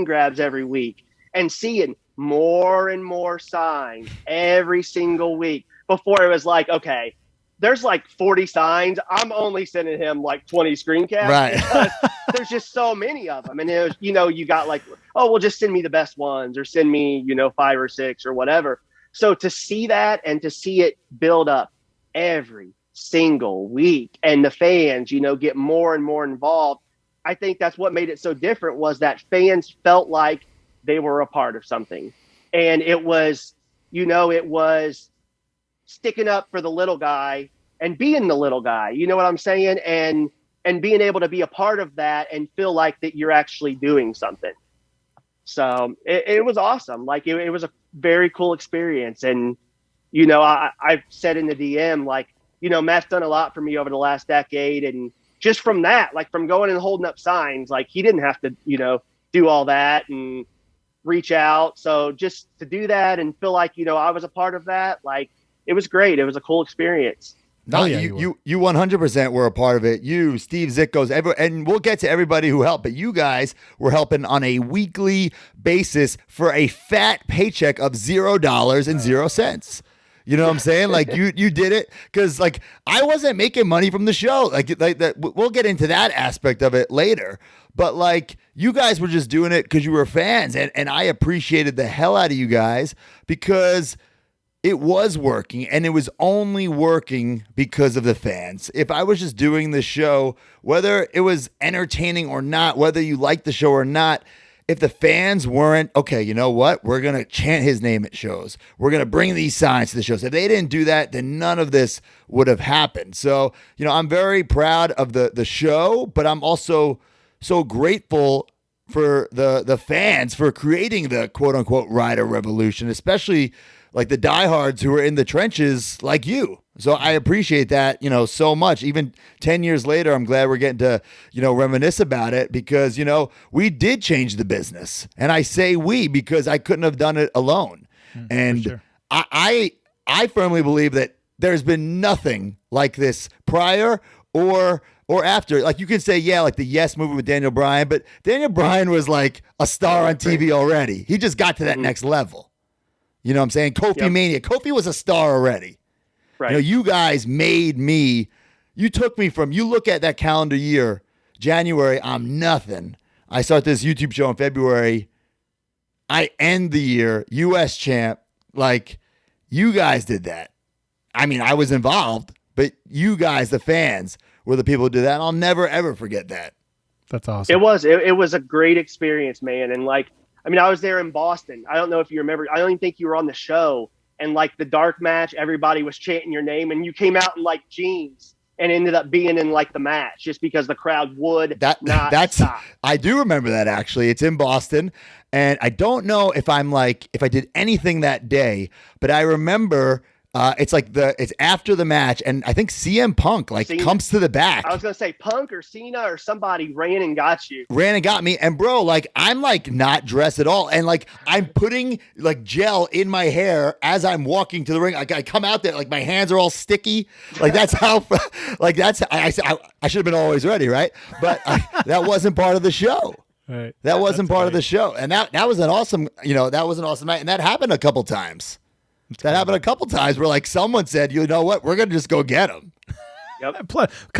grabs every week and seeing more and more signs every single week. Before it was like, okay, there's like 40 signs. I'm only sending him like 20 screen caps. Right. There's just so many of them. And it was, you got like, oh, well, just send me the best ones or send me, 5 or 6 or whatever. So to see that and to see it build up every single week and the fans, get more and more involved. I think that's what made it so different, was that fans felt like they were a part of something. And it was, it was sticking up for the little guy and being the little guy, you know what I'm saying? And being able to be a part of that and feel like that you're actually doing something. So it was awesome. Like it was a very cool experience. And, I've said in the DM, like, Matt's done a lot for me over the last decade. And just from that, like from going and holding up signs, like he didn't have to, do all that and reach out. So just to do that and feel like, I was a part of that, like it was great. It was a cool experience. No, you 100% were a part of it. You, Steve Zickos, and we'll get to everybody who helped, but you guys were helping on a weekly basis for a fat paycheck of $0.00. You know what I'm saying? Like you did it because like I wasn't making money from the show. Like that. We'll get into that aspect of it later. But like you guys were just doing it because you were fans, and I appreciated the hell out of you guys because it was working, and it was only working because of the fans. If I was just doing the show, whether it was entertaining or not, whether you liked the show or not, if the fans weren't, okay, you know what? We're going to chant his name at shows. We're going to bring these signs to the shows. If they didn't do that, then none of this would have happened. So, I'm very proud of the show, but I'm also so grateful for the fans for creating the quote unquote Ryder revolution, especially like the diehards who are in the trenches like you. So I appreciate that, so much. Even 10 years later, I'm glad we're getting to, reminisce about it because, we did change the business. And I say we because I couldn't have done it alone. And sure. I firmly believe that there's been nothing like this prior or after. Like you can say, yeah, like the Yes movie with Daniel Bryan, but Daniel Bryan was like a star on TV already. He just got to that next level. You know what I'm saying? Kofi Mania. Kofi was a star already. Right. You guys made me. You took me from. You look at that calendar year, January. I'm nothing. I start this YouTube show in February. I end the year U.S. champ. Like you guys did that. I mean, I was involved, but you guys, the fans, were the people who did that. And I'll never ever forget that. That's awesome. It was a great experience, man. And I was there in Boston. I don't know if you remember. I don't even think you were on the show. And like the dark match, everybody was chanting your name, and you came out in like jeans and ended up being in like the match just because the crowd would not stop. I do remember that actually. It's in Boston, and I don't know if I did anything that day, but I remember. It's after the match, and I think CM Punk comes to the back. I was gonna say Punk or Cena or somebody ran and got you. Ran and got me, and bro, I'm not dressed at all, and I'm putting gel in my hair as I'm walking to the ring. I come out there my hands are all sticky. That's how. I should have been always ready, right? But that wasn't part of the show. Right. That wasn't part of the show, and that was an awesome. That was an awesome night, and that happened a couple times. That happened a couple times where someone said, you know what, we're going to just go get him. Yep.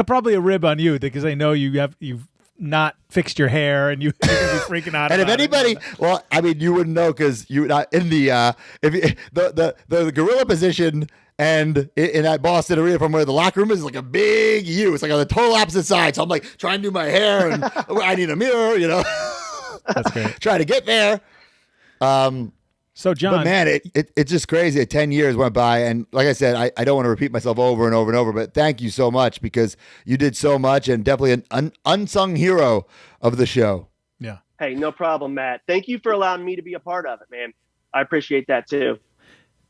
Probably a rib on you because I know you've not fixed your hair and you're going to be freaking out. And if anybody, well, I mean, you wouldn't know because you're not in the gorilla position and in that Boston arena from where the locker room is a big U. It's on the total opposite side. So I'm trying to do my hair and I need a mirror, That's great. Trying to get there. So, John. But man, it's just crazy. 10 years went by. And like I said, I don't want to repeat myself over and over and over, but thank you so much because you did so much and definitely an unsung hero of the show. Yeah. Hey, no problem, Matt. Thank you for allowing me to be a part of it, man. I appreciate that too.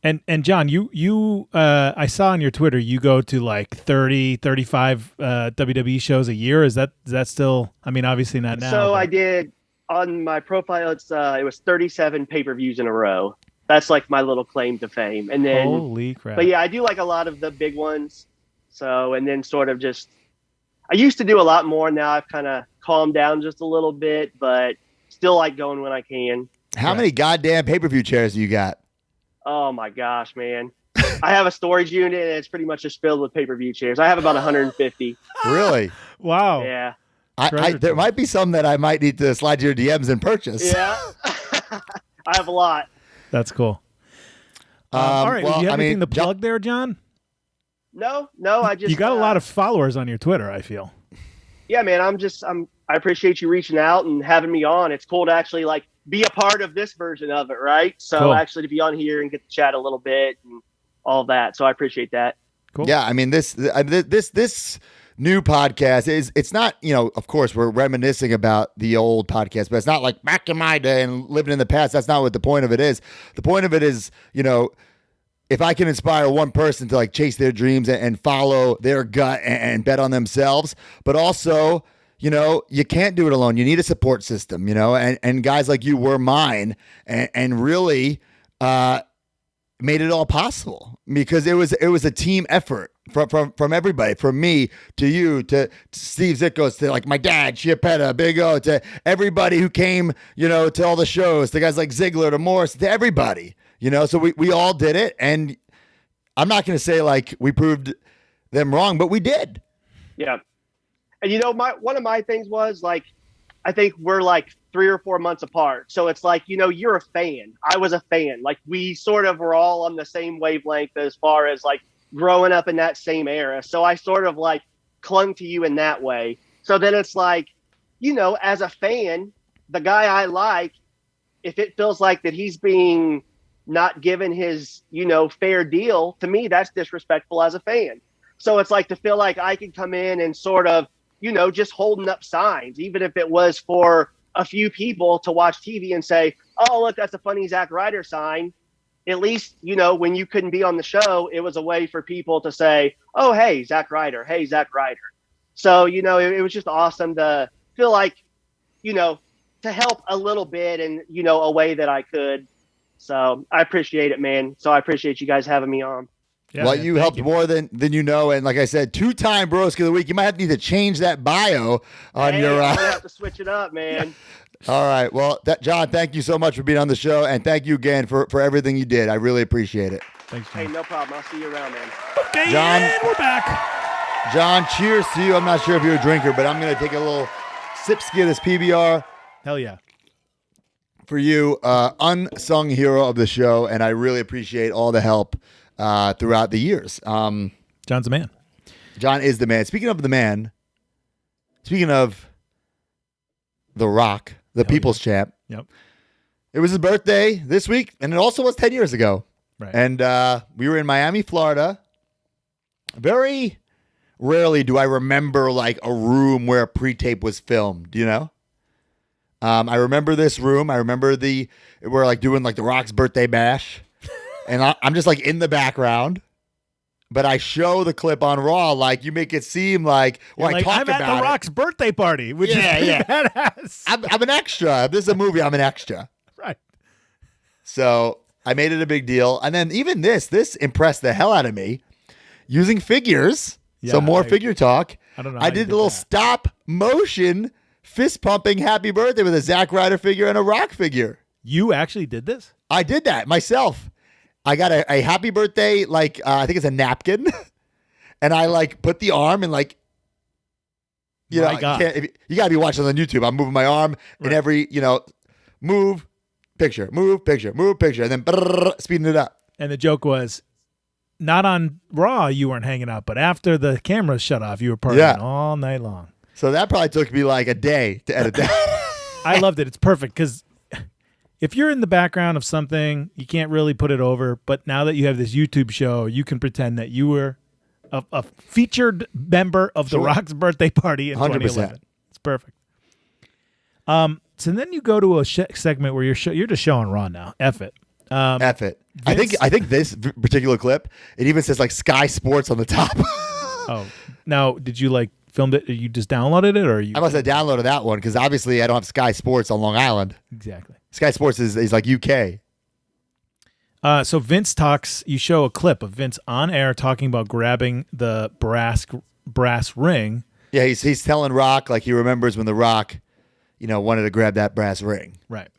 And John, you I saw on your Twitter, you go to 30, 35 WWE shows a year. Is that still, obviously not now. So but... I did. On my profile, it was 37 pay-per-views in a row. That's my little claim to fame. And then, holy crap! But yeah, I do a lot of the big ones. So, and then sort of just, I used to do a lot more. Now I've kind of calmed down just a little bit, but still going when I can. How many goddamn pay-per-view chairs do you got? Oh my gosh, man! I have a storage unit, and it's pretty much just filled with pay-per-view chairs. I have about 150. Really? Wow. Yeah. There might be some that I might need to slide to your DMs and purchase. Yeah. I have a lot. That's cool. All right. Well, do you have anything to plug there, John? No, I just. You got a lot of followers on your Twitter, I feel. Yeah, man. I appreciate you reaching out and having me on. It's cool to actually be a part of this version of it, right? So cool. Actually to be on here and get to chat a little bit and all that. So I appreciate that. Cool. Yeah. This new podcast it's not, of course we're reminiscing about the old podcast, but it's not back in my day and living in the past. That's not what the point of it is. The point of it is, if I can inspire one person to chase their dreams and follow their gut and bet on themselves, but also, you can't do it alone. You need a support system, and guys like you were mine and really, made it all possible because it was a team effort from everybody, from me to you to Steve Zickos to my dad, Chiappetta, Big O, to everybody who came, to all the shows, to guys like Ziggler, to Morris, to everybody, so we all did it. And I'm not going to say we proved them wrong, but we did. Yeah. And one of my things was I think we're 3 or 4 months apart. So it's you're a fan. I was a fan. We sort of were all on the same wavelength as far as growing up in that same era. So I sort of clung to you in that way. So then it's as a fan, the guy I like, if it feels like that he's being not given his, fair deal, to me, that's disrespectful as a fan. So it's like to feel like I can come in and sort of, just holding up signs, even if it was for a few people to watch TV and say, oh, look, that's a funny Zack Ryder sign. At least, when you couldn't be on the show, it was a way for people to say, oh, hey, Zack Ryder. Hey, Zack Ryder. So, it was just awesome to feel like, to help a little bit in, a way that I could. So I appreciate it, man. So I appreciate you guys having me on. Yeah, well, you helped more than you know. And like I said, 2-time Broski of the Week. You might need to change that bio on your. I'm going to have to switch it up, man. All right. Well, John, thank you so much for being on the show. And thank you again for everything you did. I really appreciate it. Thanks, John. Hey, no problem. I'll see you around, man. Okay, John, and we're back. John, cheers to you. I'm not sure if you're a drinker, but I'm going to take a little sip-ski of this PBR. Hell yeah. For you, unsung hero of the show, and I really appreciate all the help throughout the years. John's a man. John is the man. Speaking of the man, speaking of The Rock, the People's Champ. Yep. It was his birthday this week, and it also was 10 years ago. Right. And we were in Miami, Florida. Very rarely do I remember like a room where a pre-tape was filmed, I remember this room. I remember we're like doing like The Rock's birthday bash. And I'm just like in the background. But I show the clip on Raw, like you make it seem like, I talk I'm about at The Rock's birthday party, which is badass. I'm an extra. If this is a movie, I'm an extra. Right. So I made it a big deal. And then even this impressed the hell out of me. Using figures. Yeah, So more figure talk. I don't know. I did a little stop motion fist pumping happy birthday with a Zack Ryder figure and a Rock figure. You actually did this? I did that myself. I got a happy birthday, like I think it's a napkin, and I like put the arm and like, you gotta be watching on YouTube. I'm moving my arm in every, move, picture, move, picture, move, picture, and then speeding it up. And the joke was, not on Raw you weren't hanging out, but after the cameras shut off, you were partying all night long. So that probably took me like a day to edit that. I loved it. It's perfect because if you're in the background of something, you can't really put it over. But now that you have this YouTube show, you can pretend that you were a featured member of The Rock's birthday party in 2011. It's perfect. So then you go to a segment where you're just showing Raw now. F it. F it. I think this particular clip, it even says like Sky Sports on the top. Oh, now did you like filmed it? Or you just downloaded it, or you? I must have downloaded that one because obviously I don't have Sky Sports on Long Island. Exactly. Sky Sports is like UK. So Vince talks. You show a clip of Vince on air talking about grabbing the brass ring. Yeah, he's telling Rock like he remembers when the Rock, wanted to grab that brass ring. Right.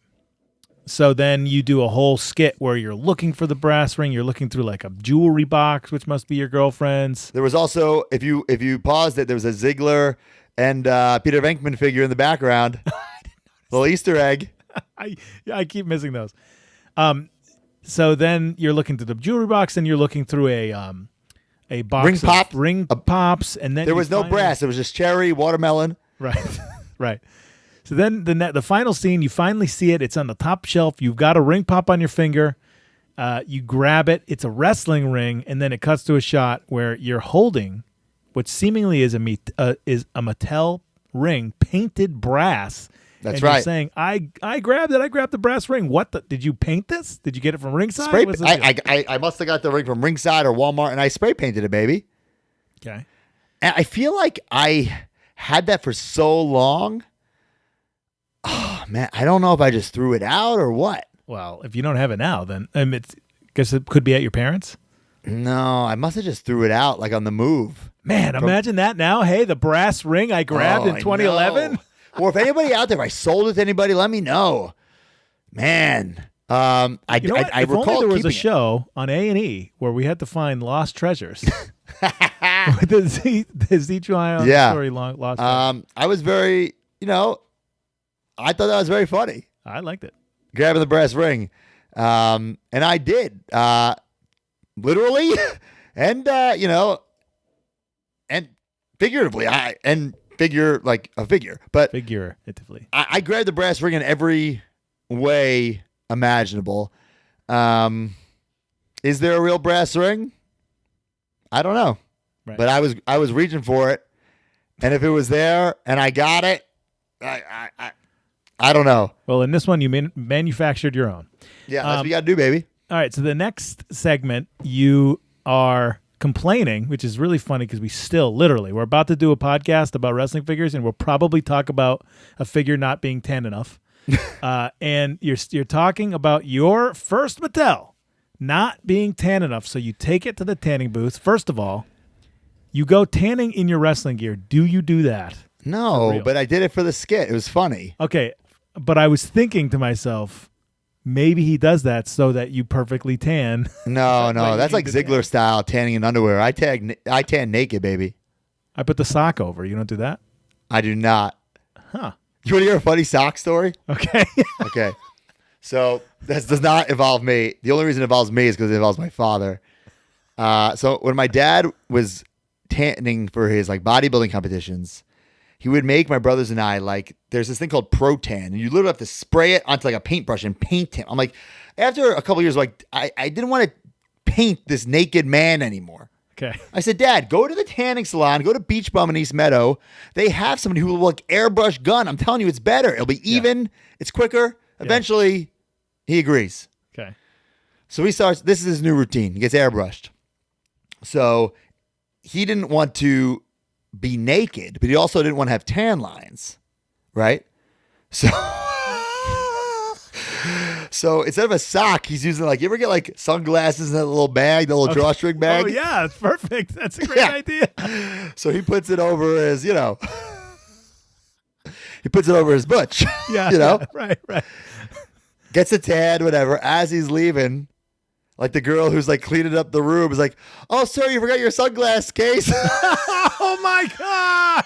So then you do a whole skit where you're looking for the brass ring. You're looking through like a jewelry box, which must be your girlfriend's. There was also, if you paused it, there was a Ziggler and Peter Venkman figure in the background. Little Easter egg. I keep missing those. So then you're looking through the jewelry box, and you're looking through a box ring pops, and then there was no brass. It was just cherry, watermelon. Right, right. So then the final scene, you finally see it. It's on the top shelf. You've got a ring pop on your finger. You grab it. It's a wrestling ring, and then it cuts to a shot where you're holding what seemingly is a Mattel ring, painted brass. That's and right. You're saying, I grabbed it. I grabbed the brass ring. Did you paint this? Did you get it from Ringside? I must have got the ring from Ringside or Walmart, and I spray painted it, baby. Okay. And I feel like I had that for so long. Oh, man, I don't know if I just threw it out or what. Well, if you don't have it now, then guess it could be at your parents'. No, I must have just threw it out like on the move. Man, imagine that now. Hey, the brass ring I grabbed in 2011. Or if anybody out there, if I sold it to anybody, let me know. Man, I if recall only there was a keeping show on A&E where we had to find lost treasures. the Z Trial story, lost treasures. I was very, I thought that was very funny. I liked it. Grabbing the brass ring. And I did. Literally and, and figuratively. And figure, like a figure. But Figuratively. I grabbed the brass ring in every way imaginable. Is there a real brass ring? I don't know. Right. But I was reaching for it. And if it was there and I got it, I don't know. Well, in this one, you manufactured your own. Yeah, that's what you got to do, baby. All right, so the next segment, you are complaining, which is really funny because we're about to do a podcast about wrestling figures, and we'll probably talk about a figure not being tan enough. And you're talking about your first Mattel not being tan enough, so you take it to the tanning booth. First of all, you go tanning in your wrestling gear. Do you do that? No, but I did it for the skit. It was funny. Okay, but I was thinking to myself, maybe he does that so that you perfectly tan. No, that's like Ziggler style tanning in underwear. I tan naked, baby. I put the sock over. You don't do that? I do not. Huh. You want to hear a funny sock story? Okay. Okay. So this does not involve me. The only reason it involves me is because it involves my father. So when my dad was tanning for his like bodybuilding competitions, he would make my brothers and I, like, there's this thing called Pro Tan, and you literally have to spray it onto like a paintbrush and paint him. I'm like, after a couple years, like, I didn't want to paint this naked man anymore. Okay. I said, Dad, go to the tanning salon, go to Beach Bum in East Meadow. They have somebody who will like airbrush gun. I'm telling you, it's better. It'll be even. It's quicker. Eventually, he agrees. Okay. So he starts, this is his new routine. He gets airbrushed. So he didn't want to be naked, but he also didn't want to have tan lines, right? So, so instead of a sock, he's using like, you ever get like sunglasses in that little bag, the little drawstring bag? Oh, yeah, it's perfect. That's a great idea. So he puts it over his, he puts it over his butch, Yeah. Right. gets a tan, whatever. As he's leaving, like the girl who's like cleaning up the room is like, oh, sir, you forgot your sunglass case. Oh, my God.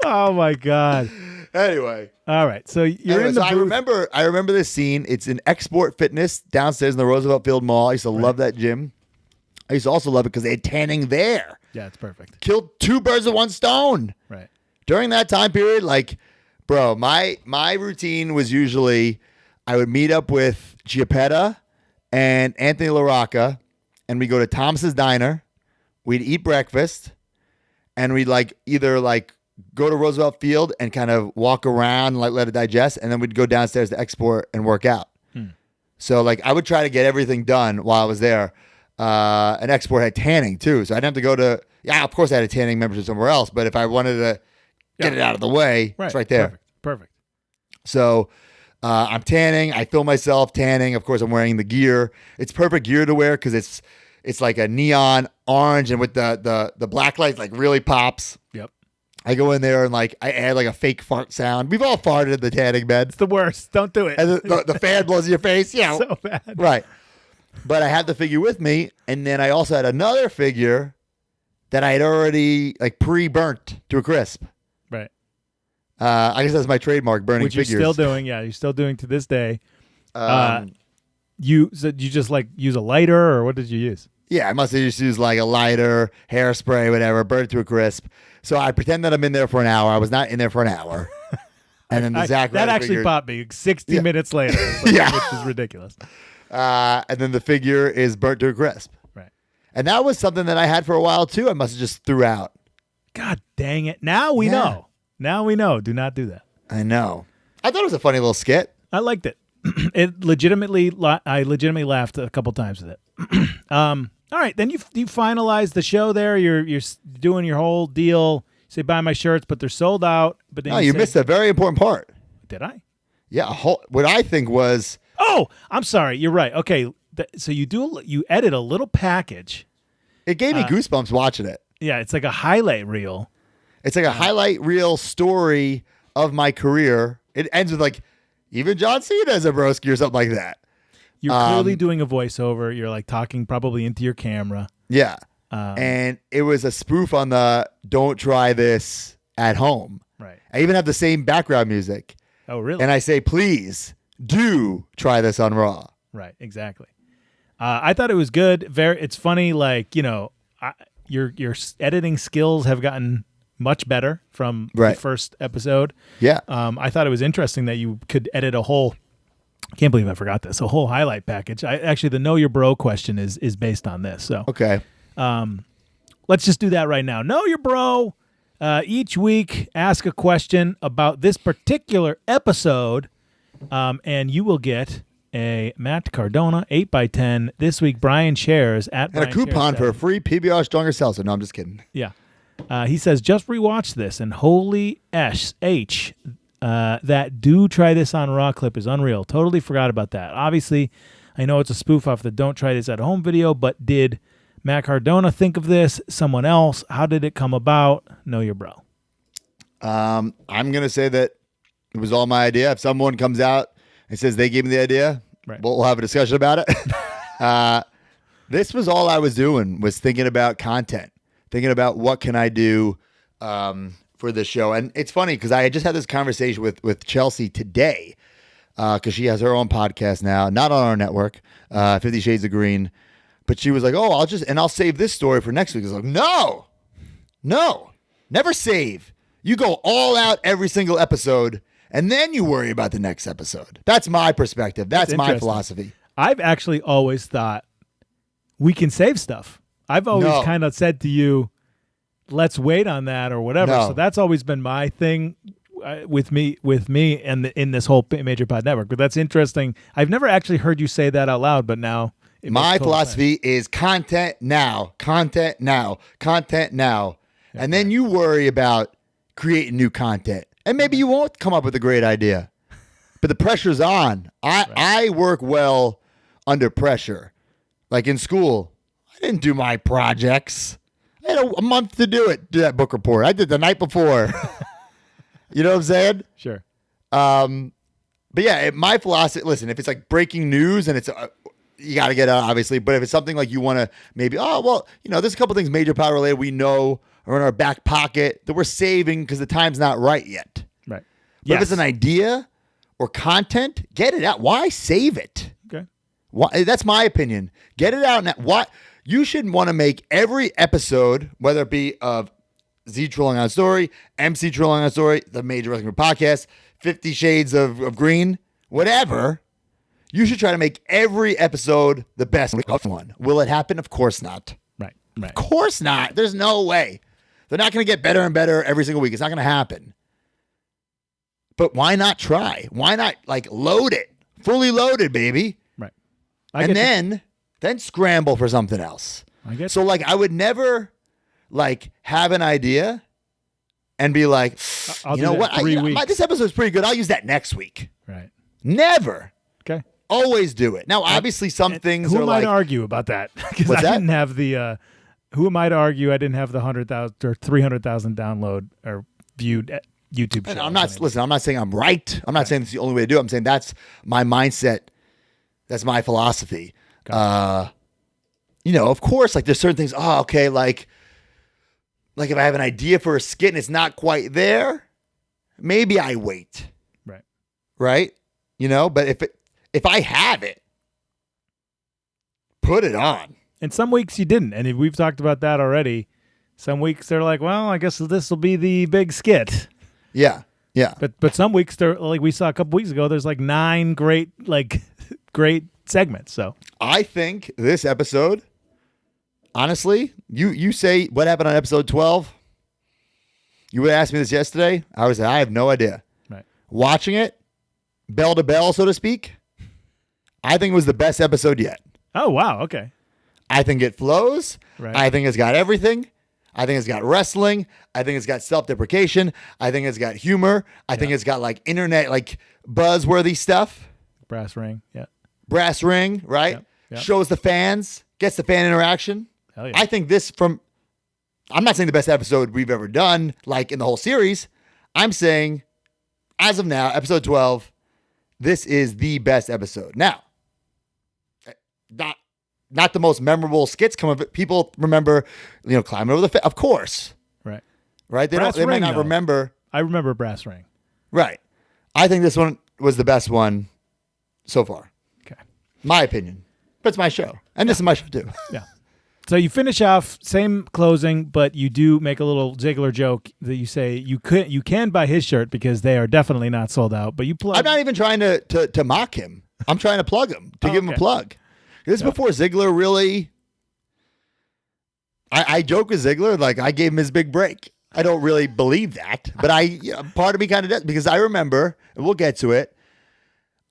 Oh, my God. Anyway. All right. So you're in the booth. I remember this scene. It's in Export Fitness downstairs in the Roosevelt Field Mall. I used to love that gym. I used to also love it because they had tanning there. Yeah, it's perfect. Killed two birds with one stone. Right. During that time period, like, bro, my routine was usually I would meet up with Giappetta and Anthony LaRocca, and we go to Thomas's Diner. We'd eat breakfast, and we'd like either like go to Roosevelt Field and kind of walk around and like let it digest, and then we'd go downstairs to Export and work out. So like I would try to get everything done while I was there. And Export had tanning too, so I didn't have to go to. Yeah, of course I had a tanning membership somewhere else, but if I wanted to get it out of the way, it's right there. Perfect. So I'm tanning. I film myself tanning. Of course, I'm wearing the gear. It's perfect gear to wear because it's like a neon orange, and with the black lights like really pops. Yep. I go in there and like I add like a fake fart sound. We've all farted in the tanning bed. It's the worst. Don't do it. And the fan blows in your face. Yeah. So bad. Right. But I had the figure with me, and then I also had another figure that I had already like pre-burnt to a crisp. Right. I guess that's my trademark, burning Which figures. you're still doing. Yeah, you're still doing to this day. Um, You just like use a lighter, or what did you use? Yeah, I must have just used like a lighter, hairspray, whatever, burn it to a crisp. So I pretend that I'm in there for an hour. I was not in there for an hour. And then the Zack that Ryder actually figure, popped me 60 minutes later, which is ridiculous. and then the figure is burnt to a crisp. Right. And that was something that I had for a while too. I must have just threw out. God dang it. Now we know. Now we know. Do not do that. I know. I thought it was a funny little skit. I liked it. I legitimately laughed a couple times with it. All right, then you finalize the show there. You're doing your whole deal. You say buy my shirts, but they're sold out. But then you missed a very important part. Did I? Yeah, what I think was. Oh, I'm sorry. You're right. Okay, so you edit a little package. It gave me goosebumps watching it. Yeah, it's like a highlight reel. It's like a highlight reel story of my career. It ends with like, even John Cena has a broski or something like that. You're clearly doing a voiceover. You're like talking probably into your camera. Yeah. And it was a spoof on the don't try this at home. Right. I even have the same background music. Oh, really? And I say, please do try this on Raw. Right, exactly. I thought it was good. It's funny, like, your editing skills have gotten much better from the first episode. Yeah. I thought it was interesting that you could edit a whole. I can't believe I forgot this. A whole highlight package. Actually, the Know Your Bro question is based on this. So Okay. let's just do that right now. Know Your Bro. Each week, ask a question about this particular episode, and you will get a Matt Cardona 8x10. This week, Brian shares at And a coupon for a free PBR Stronger Seltzer. No, I'm just kidding. Yeah. He says, just rewatch this, and holy H, that do try this on Raw clip is unreal. Totally forgot about that. Obviously, I know it's a spoof off the Don't Try This at Home video, but did Matt Cardona think of this? Someone else? How did it come about? Know Your Bro. I'm going to say that it was all my idea. If someone comes out and says they gave me the idea, we'll have a discussion about it. This was all I was doing, was thinking about content, thinking about what can I do for this show. And it's funny because I just had this conversation with Chelsea today because she has her own podcast now, not on our network, 50 Shades of Green. But she was like, oh, I'll save this story for next week. I was like, no, never save. You go all out every single episode, and then you worry about the next episode. That's my perspective. That's my philosophy. I've actually always thought we can save stuff. I've always kind of said to you, let's wait on that or whatever. No. So that's always been my thing with me and in this whole Major Pod Network. But that's interesting. I've never actually heard you say that out loud, but now. My philosophy is content now. Yeah. And then you worry about creating new content. And maybe you won't come up with a great idea. But the pressure's on. I work well under pressure. Like in school, I didn't do my projects. I had a month to do that book report. I did the night before. You know what I'm saying? Sure. But yeah, my philosophy, listen, if it's like breaking news and it's you got to get out, obviously. But if it's something like you want to maybe, there's a couple things Major Pod related we know are in our back pocket that we're saving because the time's not right yet. Right. But if it's an idea or content, get it out. Why save it? Okay. Why? That's my opinion. Get it out now. What you should want to make every episode, whether it be of Z Trolling on Story, MC Trolling on Story, the Major Wrestling Podcast, 50 Shades of Green, whatever. You should try to make every episode the best one. Will it happen? Of course not. Right. Of course not. There's no way. They're not going to get better and better every single week. It's not going to happen. But why not try? Why not load it? Fully loaded, baby. Right. And then scramble for something else. So I would never have an idea and be like, you know what? This episode's pretty good. I'll use that next week. Right. Never. Okay. Always do it. Now, obviously, some things who are am I to argue about that? Because I didn't have the. Who am I to argue? I didn't have the 100,000 or 300,000 download or viewed YouTube show. I'm not. Listen, I'm not saying I'm right. I'm not saying it's the only way to do it. I'm saying that's my mindset. That's my philosophy. Of course, there's certain things. Oh, okay. Like if I have an idea for a skit and it's not quite there, maybe I wait. Right. But if I have it, put it on. And some weeks you didn't. And we've talked about that already. Some weeks they're like, well, I guess this will be the big skit. Yeah. Yeah. But some weeks they're like we saw a couple weeks ago, there's 9 great segments. So I think this episode, honestly, you say what happened on episode 12. You would ask me this yesterday. I would say, I have no idea. Right. Watching it, bell to bell, so to speak, I think it was the best episode yet. Oh, wow. Okay. I think it flows. Right. I think it's got everything. I think it's got wrestling. I think it's got self-deprecation. I think it's got humor. I think it's got internet, buzzworthy stuff. Brass ring. Yeah. Brass ring, right? Yep. Shows the fans, gets the fan interaction. Hell yeah. I think I'm not saying the best episode we've ever done, in the whole series. I'm saying, as of now, episode 12, this is the best episode. Now, not the most memorable skits come of it. People remember, climbing over the of course. Right. Right? They might not remember. I remember Brass Ring. Right. I think this one was the best one so far. Okay. My opinion. But it's my show. And this is my show, too. Yeah. So you finish off, same closing, but you do make a little Ziggler joke that you say you can buy his shirt because they are definitely not sold out. But you plug. I'm not even trying to mock him. I'm trying to plug him, to give him a plug. This is before Ziggler really... I joke with Ziggler, like I gave him his big break. I don't really believe that, but part of me kind of does, because I remember, and we'll get to it,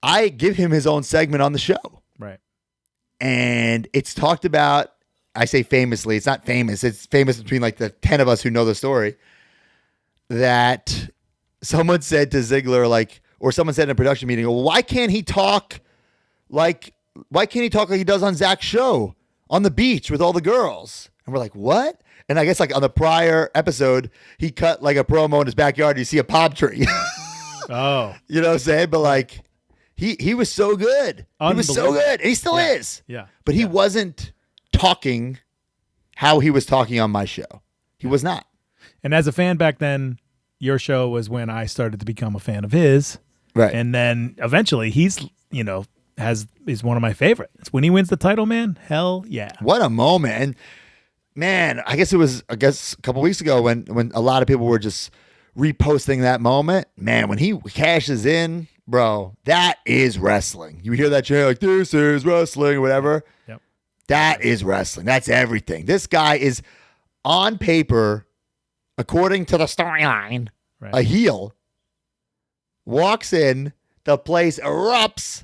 I give him his own segment on the show. Right. And it's talked about, I say famously, it's not famous, it's famous between like the 10 of us who know the story, that someone said to Ziggler, like, or someone said in a production meeting, well, why can't he talk like he does on Zack's show on the beach with all the girls? And we're like, what? And I guess like on the prior episode, he cut like a promo in his backyard. You see a palm tree. Oh. You know what I'm saying? But like, he was so good. He was so good. And he still is. Yeah. But he wasn't talking how he was talking on my show. He was not. And as a fan back then, your show was when I started to become a fan of his. Right. And then eventually he's, is one of my favorites. When he wins the title, man, hell yeah. What a moment. And man, I guess a couple weeks ago when a lot of people were just reposting that moment. Man, when he cashes in, bro, that is wrestling. You hear that chant like, this is wrestling or whatever. Yep. That is wrestling. That's everything. This guy is on paper, according to the storyline, a heel, walks in, the place erupts,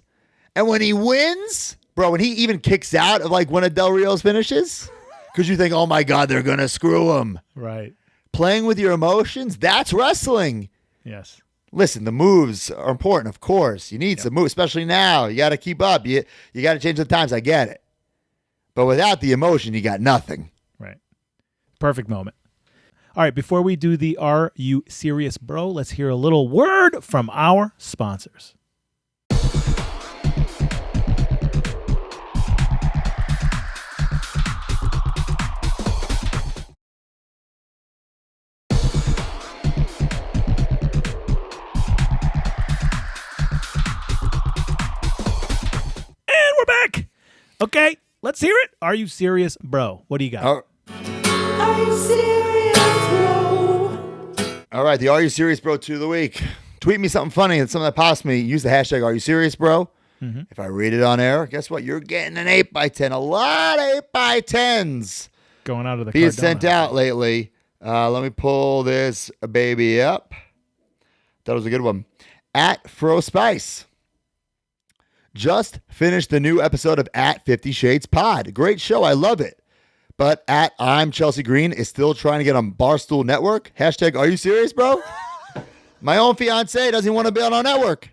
and when he wins, bro, when he even kicks out of like one of Del Rio's finishes, because you think, oh my God, they're going to screw him. Right. Playing with your emotions, that's wrestling. Yes. Listen, the moves are important, of course. You need some moves, especially now. You got to keep up. You got to change the times. I get it. But without the emotion, you got nothing. Right. Perfect moment. All right, before we do the Are You Serious, Bro, let's hear a little word from our sponsors. Back. Okay, let's hear it. Are you serious, bro? What do you got? Are you serious, bro? All right, the Are You Serious, Bro 2 of the week. Tweet me something funny and something that pops me. Use the hashtag Are You Serious, Bro? Mm-hmm. If I read it on air, guess what? You're getting an 8x10. A lot of 8x10s going out of the being Cardona sent out lately. Let me pull this baby up. That was a good one. At Fro Spice. Just finished the new episode of At 50 Shades Pod. Great show. I love it. But at I'm Chelsea Green is still trying to get on Barstool Network. Hashtag, are you serious, bro? My own fiance doesn't even want to be on our network.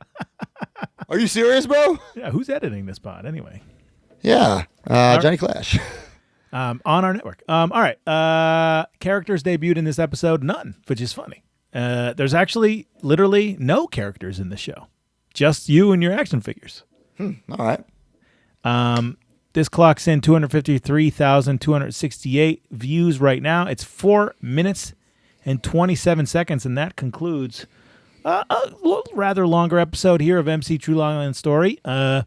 Are you serious, bro? Yeah, who's editing this pod anyway? Yeah, Johnny Clash. On our network. All right. Characters debuted in this episode. None, which is funny. There's actually literally no characters in the show. Just you and your action figures. All right. This clocks in 253,268 views right now. It's 4 minutes and 27 seconds, and that concludes a rather longer episode here of MC True Long Island Story. I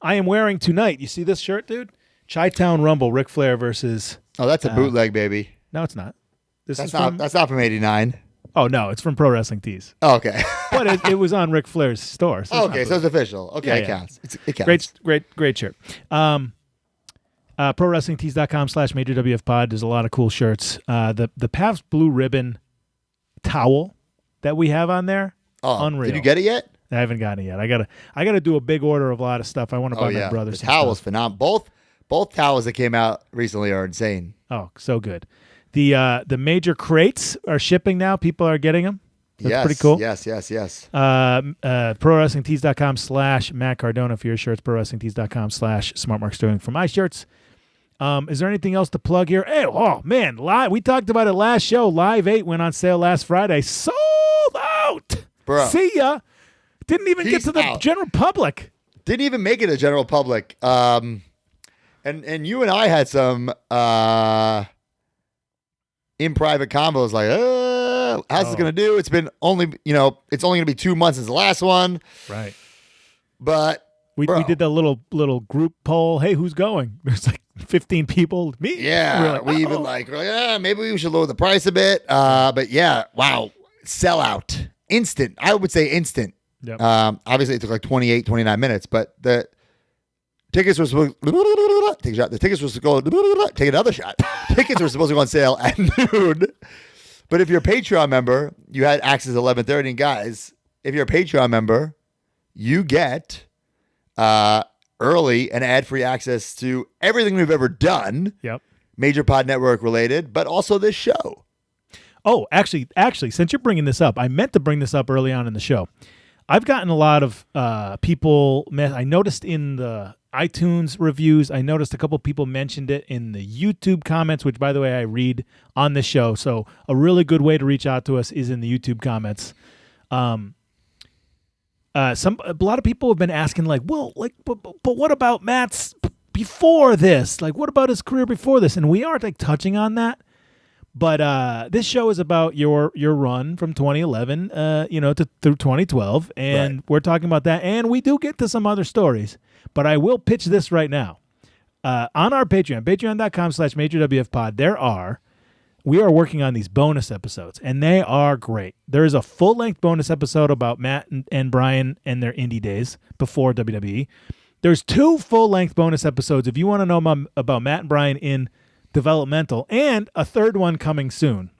am wearing tonight, you see this shirt, dude? Chi-Town Rumble, Ric Flair versus... Oh, that's a bootleg, baby. No, it's not. That's not from 89. Oh, no, it's from Pro Wrestling Tees. Oh, okay. But it was on Ric Flair's store. So okay, so it's official. Okay, yeah, it counts. It counts. Great shirt. ProWrestlingTees.com/MajorWF Pod. There's a lot of cool shirts. The Pabst Blue Ribbon towel that we have on there, unreal. Did you get it yet? I haven't gotten it yet. I gotta do a big order of a lot of stuff. I want to buy my brother the some towel's stuff. phenomenal. Both towels that came out recently are insane. Oh, so good. The major crates are shipping now. People are getting them. That's pretty cool. Yes. ProWrestlingTees.com/Matt Cardona for your shirts. ProWrestlingTees.com/SmartMarkSterling for my shirts. Is there anything else to plug here? Hey, oh man, live. We talked about it last show. Live 8 went on sale last Friday. Sold out. Bro. See ya. Didn't even get to the general public. Didn't even make it a general public. And you and I had some in private combos like, how's this gonna do? It's been only, it's only gonna be 2 months since the last one. Right. But We did the little group poll. Hey, who's going? There's like 15 people. Me? Yeah, We're like, we even maybe we should lower the price a bit. But yeah, wow, sellout, instant. I would say instant. Yep. Obviously, it took like 28, 29 minutes, but the tickets were supposed take a shot. The tickets were supposed to go take another shot. Tickets were supposed to go on sale at noon. But if you're a Patreon member, you had access at 11:30. And guys, if you're a Patreon member, you get early and ad-free access to everything we've ever done. Yep. Major Pod Network related, but also this show. Oh, actually, since you're bringing this up, I meant to bring this up early on in the show. I've gotten a lot of people. I noticed in the iTunes reviews, I noticed a couple people mentioned it in the YouTube comments, which, by the way, I read on the show. So a really good way to reach out to us is in the YouTube comments. A lot of people have been asking, like, well, like, but what about Matt's before this? Like, what about his career before this? And we are like touching on that. But this show is about your run from 2011, through 2012, and Right. we're talking about that. And we do get to some other stories, but I will pitch this right now. On our Patreon, patreon.com/MajorWFPod, we are working on these bonus episodes, and they are great. There is a full-length bonus episode about Matt and Brian and their indie days before WWE. There's 2 full-length bonus episodes if you want to know about Matt and Brian in developmental, and a 3rd one coming soon.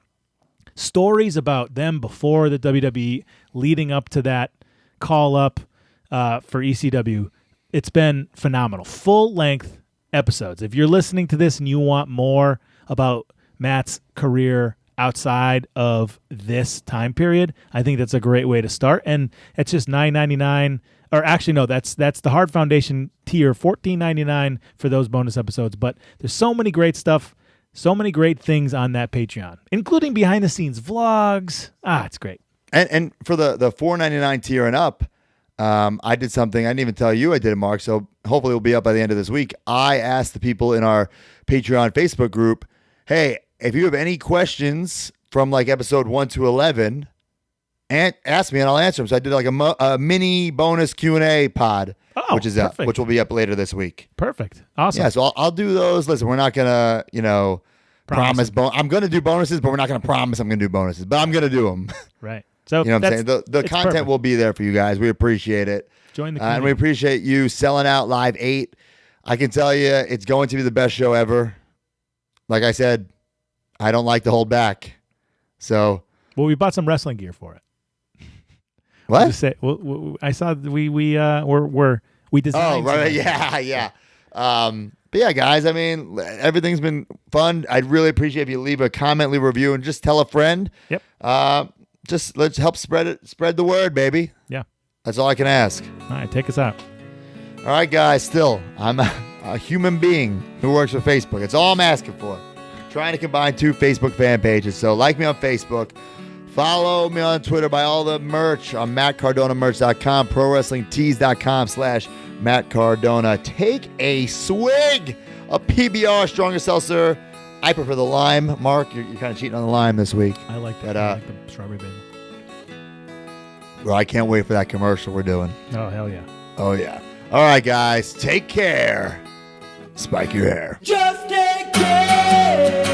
Stories about them before the WWE, leading up to that call-up for ECW. It's been phenomenal. Full-length episodes. If you're listening to this and you want more about Matt's career outside of this time period, I think that's a great way to start. And it's just $9.99, or actually no, that's the Hard Foundation tier, $14.99 for those bonus episodes. But there's so many great stuff, so many great things on that Patreon, including behind the scenes vlogs. It's great. And for the $4.99 tier and up, I did something I didn't even tell you I did it, Mark. So hopefully it'll be up by the end of this week. I asked the people in our Patreon Facebook group, hey, if you have any questions from like episode 1 to 11, and ask me and I'll answer them. So I did like a mini bonus Q&A pod, which is up, which will be up later this week. Perfect. Awesome. Yeah, so I'll do those. Listen, we're not gonna, promise. I'm gonna do bonuses, but we're not gonna promise I'm gonna do bonuses. But I'm gonna do them. Right. So you know what I'm saying? The content perfect. will be there for you guys. We appreciate it. Join the and we appreciate you selling out Live 8. I can tell you, it's going to be the best show ever. Like I said, I don't like to hold back. So, well, we bought some wrestling gear for it. What? I'll just say, I saw we designed. Oh, right, yeah. But yeah, guys, I mean, everything's been fun. I'd really appreciate if you leave a comment, leave a review, and just tell a friend. Yep. Just let's help spread the word, baby. Yeah. That's all I can ask. All right, take us out. All right, guys. Still, I'm a human being who works for Facebook. It's all I'm asking for. Trying to combine 2 Facebook fan pages. So like me on Facebook. Follow me on Twitter. Buy all the merch on MattCardonaMerch.com, ProWrestlingTees.com/MattCardona. Take a swig of PBR Stronger Seltzer. I prefer the lime. Mark, you're kind of cheating on the lime this week. I like that. But, I like the strawberry basil. Well, I can't wait for that commercial we're doing. Oh, hell yeah. Oh, yeah. All right, guys. Take care. Spike your hair. Just take care.